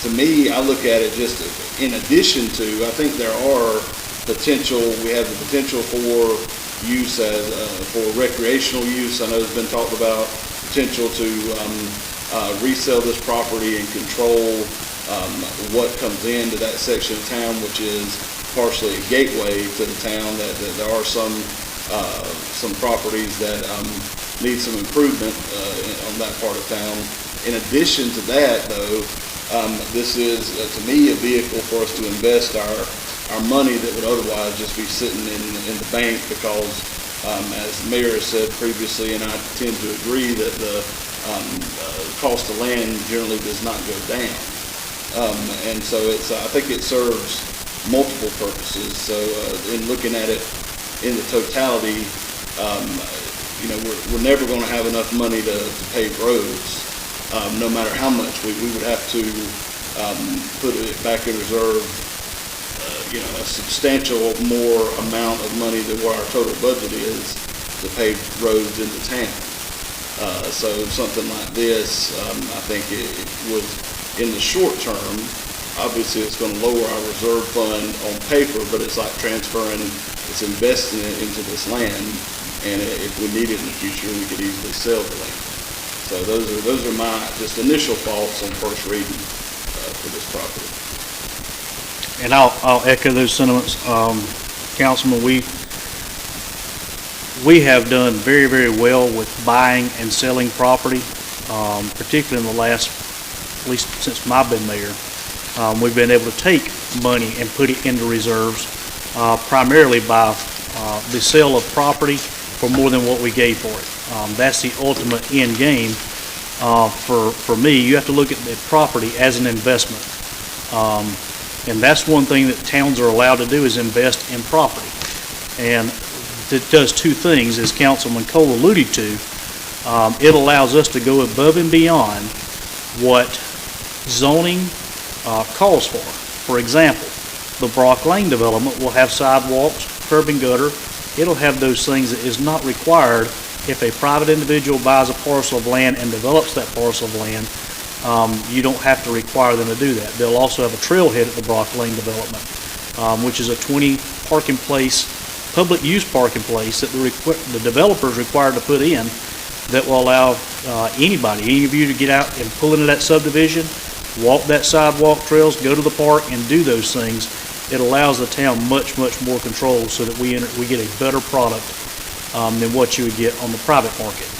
To me, I look at it just in addition to, I think there are we have the potential for use for recreational use. I know there's been talked about potential to resell this property and control what comes into that section of town, which is partially a gateway to the town. That there are some properties that need some improvement on that part of town. In addition to that, though, this is to me a vehicle for us to invest our money that would otherwise just be sitting in the bank, because as the mayor has said previously, and I tend to agree, that the cost of land generally does not go down. And so I think it serves multiple purposes. So in looking at it in the totality, we're never going to have enough money to pave roads, no matter how much. We would have to put it back in reserve, a substantial more amount of money than what our total budget is to pave roads into town. So something like this, I think it would, in the short term, obviously it's going to lower our reserve fund on paper, but it's like it's investing it into this land, and if we need it in the future, we could easily sell the land. So those are my just initial thoughts on first reading for this property. And I'll echo those sentiments. Councilman, we have done very, very well with buying and selling property, particularly in the last, at least since I've been mayor. We've been able to take money and put it into reserves, primarily by the sale of property for more than what we gave for it. That's the ultimate end game. For me, you have to look at the property as an investment. And that's one thing that towns are allowed to do, is invest in property. And it does two things, as Councilman Cole alluded to. It allows us to go above and beyond what zoning calls for. For example, the Brock Lane development will have sidewalks, curb and gutter. It'll have those things that is not required if a private individual buys a parcel of land and develops that parcel of land. You don't have to require them to do that. They'll also have a trailhead at the Brock Lane development, which is a 20 parking place, public use parking place that the developer is required to put in, that will allow any of you to get out and pull into that subdivision, walk that sidewalk trails, go to the park and do those things. It allows the town much, much more control, so that we get a better product than what you would get on the private market.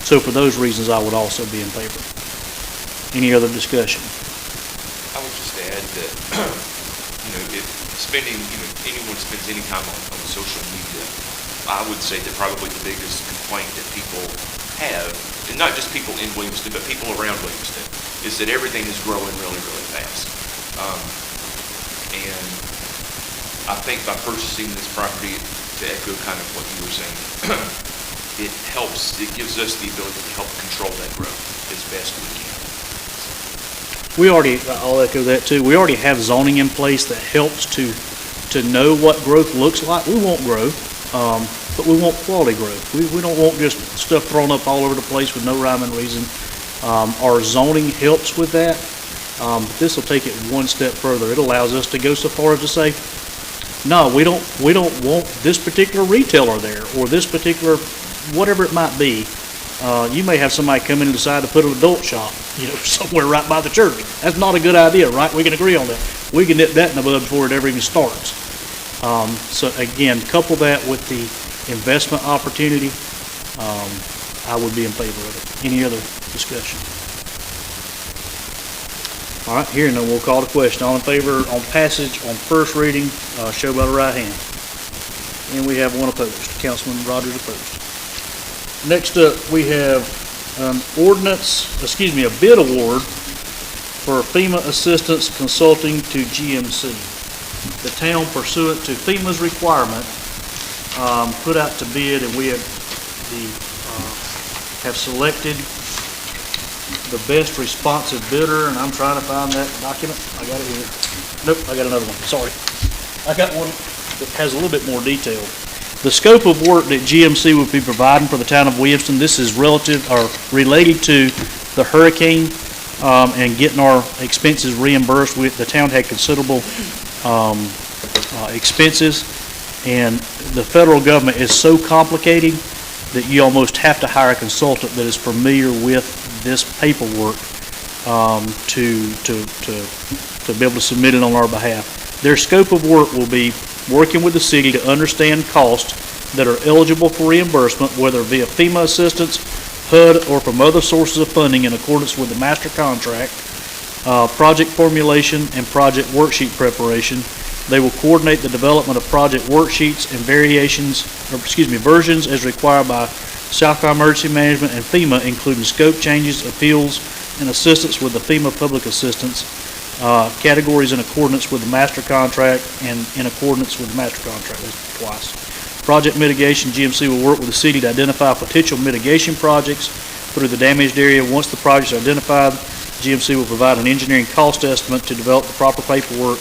So for those reasons, I would also be in favor. Any other discussion? I would just add that, if anyone spends any time on social media, I would say that probably the biggest complaint that people have, and not just people in Williamston, but people around Williamston, is that everything is growing really, really fast. And I think by purchasing this property, to echo kind of what you were saying, it gives us the ability to help control that growth as best we can. I'll echo that too. We already have zoning in place that helps to know what growth looks like. We won't grow. but we want quality growth. We don't want just stuff thrown up all over the place with no rhyme and reason. Our zoning helps with that. But this will take it one step further. It allows us to go so far as to say, no, we don't want this particular retailer there, or this particular, whatever it might be. You may have somebody come in and decide to put an adult shop, somewhere right by the church. That's not a good idea, right? We can agree on that. We can nip that in the bud before it ever even starts. So again, couple that with the investment opportunity, I would be in favor of it. Any other discussion? All right, hearing none, we'll call the question. All in favor on passage on first reading, show by the right hand. And we have one opposed. Councilman Rogers opposed. Next up, we have a bid award for FEMA assistance consulting to GMC. The town, pursuant to FEMA's requirement, put out to bid, and we have selected the best responsive bidder, and I'm trying to find that document. I got it here. Nope, I got another one. Sorry. I got one that has a little bit more detail. The scope of work that GMC would be providing for the town of Williamston, this is related to the hurricane and getting our expenses reimbursed. The town had considerable expenses, and the federal government is so complicated that you almost have to hire a consultant that is familiar with this paperwork to be able to submit it on our behalf. Their scope of work will be working with the city to understand costs that are eligible for reimbursement, whether via FEMA assistance, HUD, or from other sources of funding in accordance with the master contract, project formulation, and project worksheet preparation. They will coordinate the development of project worksheets and versions as required by South Carolina Emergency Management and FEMA, including scope changes, appeals, and assistance with the FEMA public assistance categories in accordance with the master contract and in accordance with the master contract. That's twice. Project mitigation, GMC will work with the city to identify potential mitigation projects through the damaged area. Once the projects are identified, GMC will provide an engineering cost estimate to develop the proper paperwork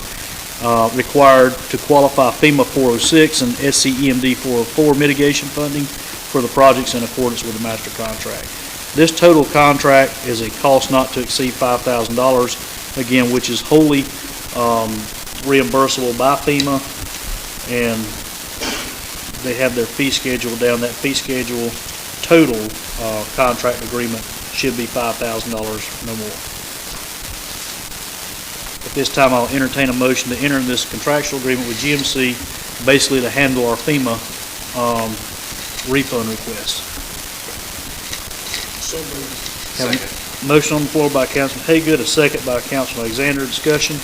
required to qualify FEMA 406 and SCEMD 404 mitigation funding for the projects in accordance with the master contract. This total contract is a cost not to exceed $5,000, again, which is wholly reimbursable by FEMA, and they have their fee schedule down. That fee schedule total contract agreement should be $5,000, no more. At this time, I'll entertain a motion to enter in this contractual agreement with GMC, basically to handle our FEMA refund requests. So moved. Have a motion on the floor by Councilman Haygood, a second by Councilman Alexander. Discussion.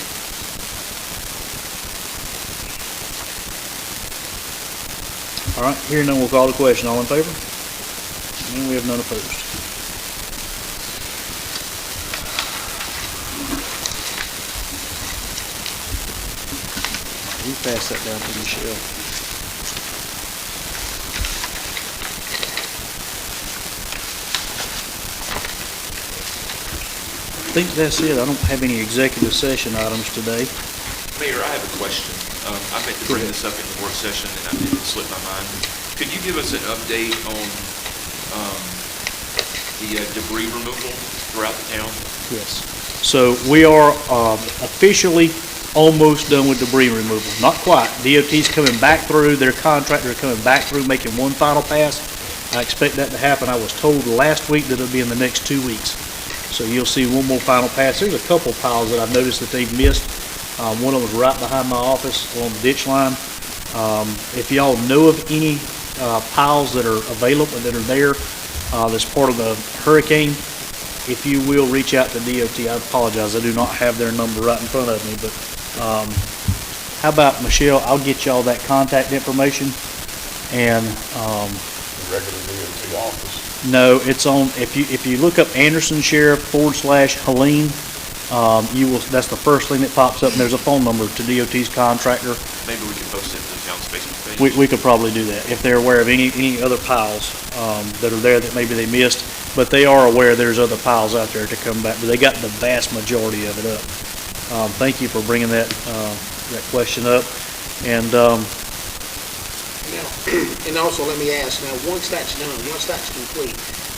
All right, hearing none, we'll call the question. All in favor? And we have none opposed. We pass that down to Michelle. I think that's it. I don't have any executive session items today. Mayor, I have a question. I meant to bring this up in the work session and it slipped my mind. Could you give us an update on the debris removal throughout the town? Yes. So we are officially almost done with debris removal. Not quite. DOT's coming back through, their contractor coming back through, making one final pass. I expect that to happen. I was told last week that it'll be in the next 2 weeks. So you'll see one more final pass. There's a couple piles that I've noticed that they've missed. One of them was right behind my office along the ditch line. If y'all know of any piles that are available, that are there, that's part of the hurricane, if you will, reach out to DOT. I apologize, I do not have their number right in front of me, but how about, Michelle, I'll get y'all that contact information, and Regular DOT office. no, it's on, if you look up Anderson Sheriff /Helene, you will, that's the first thing that pops up, and there's a phone number to DOT's contractor. Maybe we can post it to the town's Facebook page. We could probably do that, if they're aware of any other piles that are there that maybe they missed, but they are aware there's other piles out there to come back, but they got the vast majority of it up. Thank you for bringing that question up, and And Now, and also let me ask, now, once that's done, once that's complete,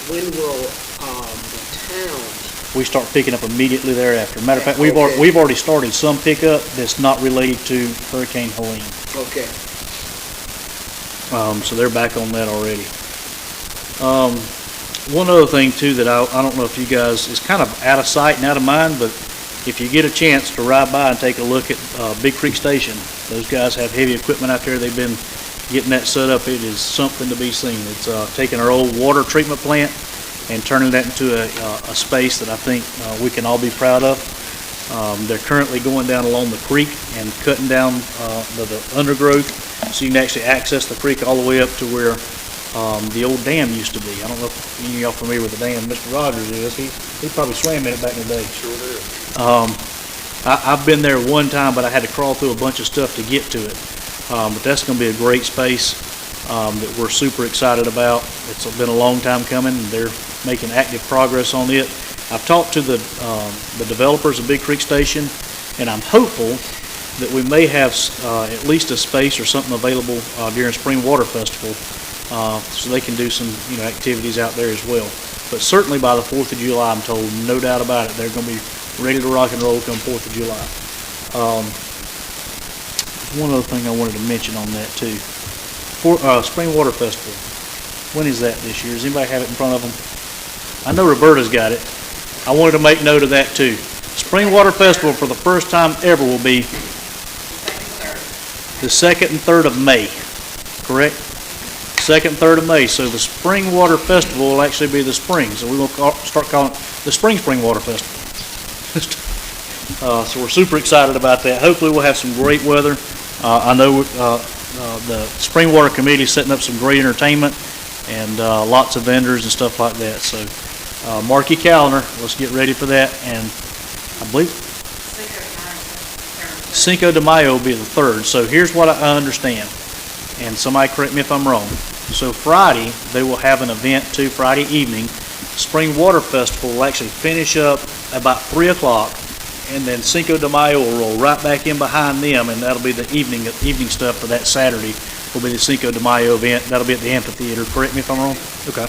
when will, the towns, We start picking up immediately thereafter. Matter of fact, we've Okay. already started some pickup that's not related to Hurricane Helene. okay, So they're back on that already. One other thing too that I don't know if you guys, is kind of out of sight and out of mind, but if you get a chance to ride by and take a look at Big Creek Station, those guys have heavy equipment out there. They've been getting that set up. It is something to be seen. It's taking our old water treatment plant and turning that into a space that I think we can all be proud of. They're currently going down along the creek and cutting down the undergrowth so you can actually access the creek all the way up to where the old dam used to be. I don't know if any of y'all familiar with the dam. Mr. Rogers is. He probably swam in it back in the day. Sure did. I've been there one time, but I had to crawl through a bunch of stuff to get to it. But that's going to be a great space that we're super excited about. It's been a long time coming, and they're making active progress on it. I've talked to the developers of Big Creek Station, and I'm hopeful that we may have at least a space or something available during Spring Water Festival, so they can do some activities out there as well. But certainly by the 4th of July, I'm told, no doubt about it, they're going to be ready to rock and roll come 4th of July. One other thing I wanted to mention on that too. Spring Water Festival. When is that this year? Does anybody have it in front of them? I know Roberta's got it. I wanted to make note of that too. Spring Water Festival for the first time ever will be the 2nd and 3rd of May, correct? 2nd and 3rd of May. So the Spring Water Festival will actually be the spring. So we will start calling it the Spring Water Festival. So we're super excited about that. Hopefully we'll have some great weather. I know the Spring Water Committee is setting up some great entertainment and lots of vendors and stuff like that. So mark your calendar. Let's get ready for that. And I believe Cinco de Mayo will be the 3rd. So here's what I understand, and somebody correct me if I'm wrong. So Friday, they will have an event too, Friday evening. Spring Water Festival will actually finish up about 3 o'clock, and then Cinco de Mayo will roll right back in behind them, and that'll be the evening stuff for that Saturday. Will be the Cinco de Mayo event. That'll be at the amphitheater. Correct me if I'm wrong? Okay.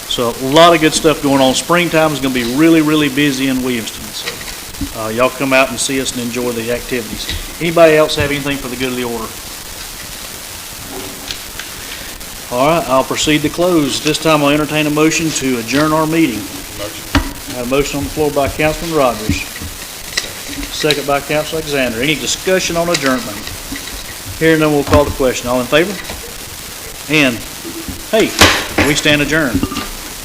So a lot of good stuff going on. Springtime is going to be really, really busy in Williamston. So y'all come out and see us and enjoy the activities. Anybody else have anything for the good of the order? All right, I'll proceed to close. This time I'll entertain a motion to adjourn our meeting. Motion. I have a motion on the floor by Councilman Rogers. Second by Councilman Alexander. Any discussion on adjournment? Hearing none, we'll call the question. All in favor? And, hey, we stand adjourned.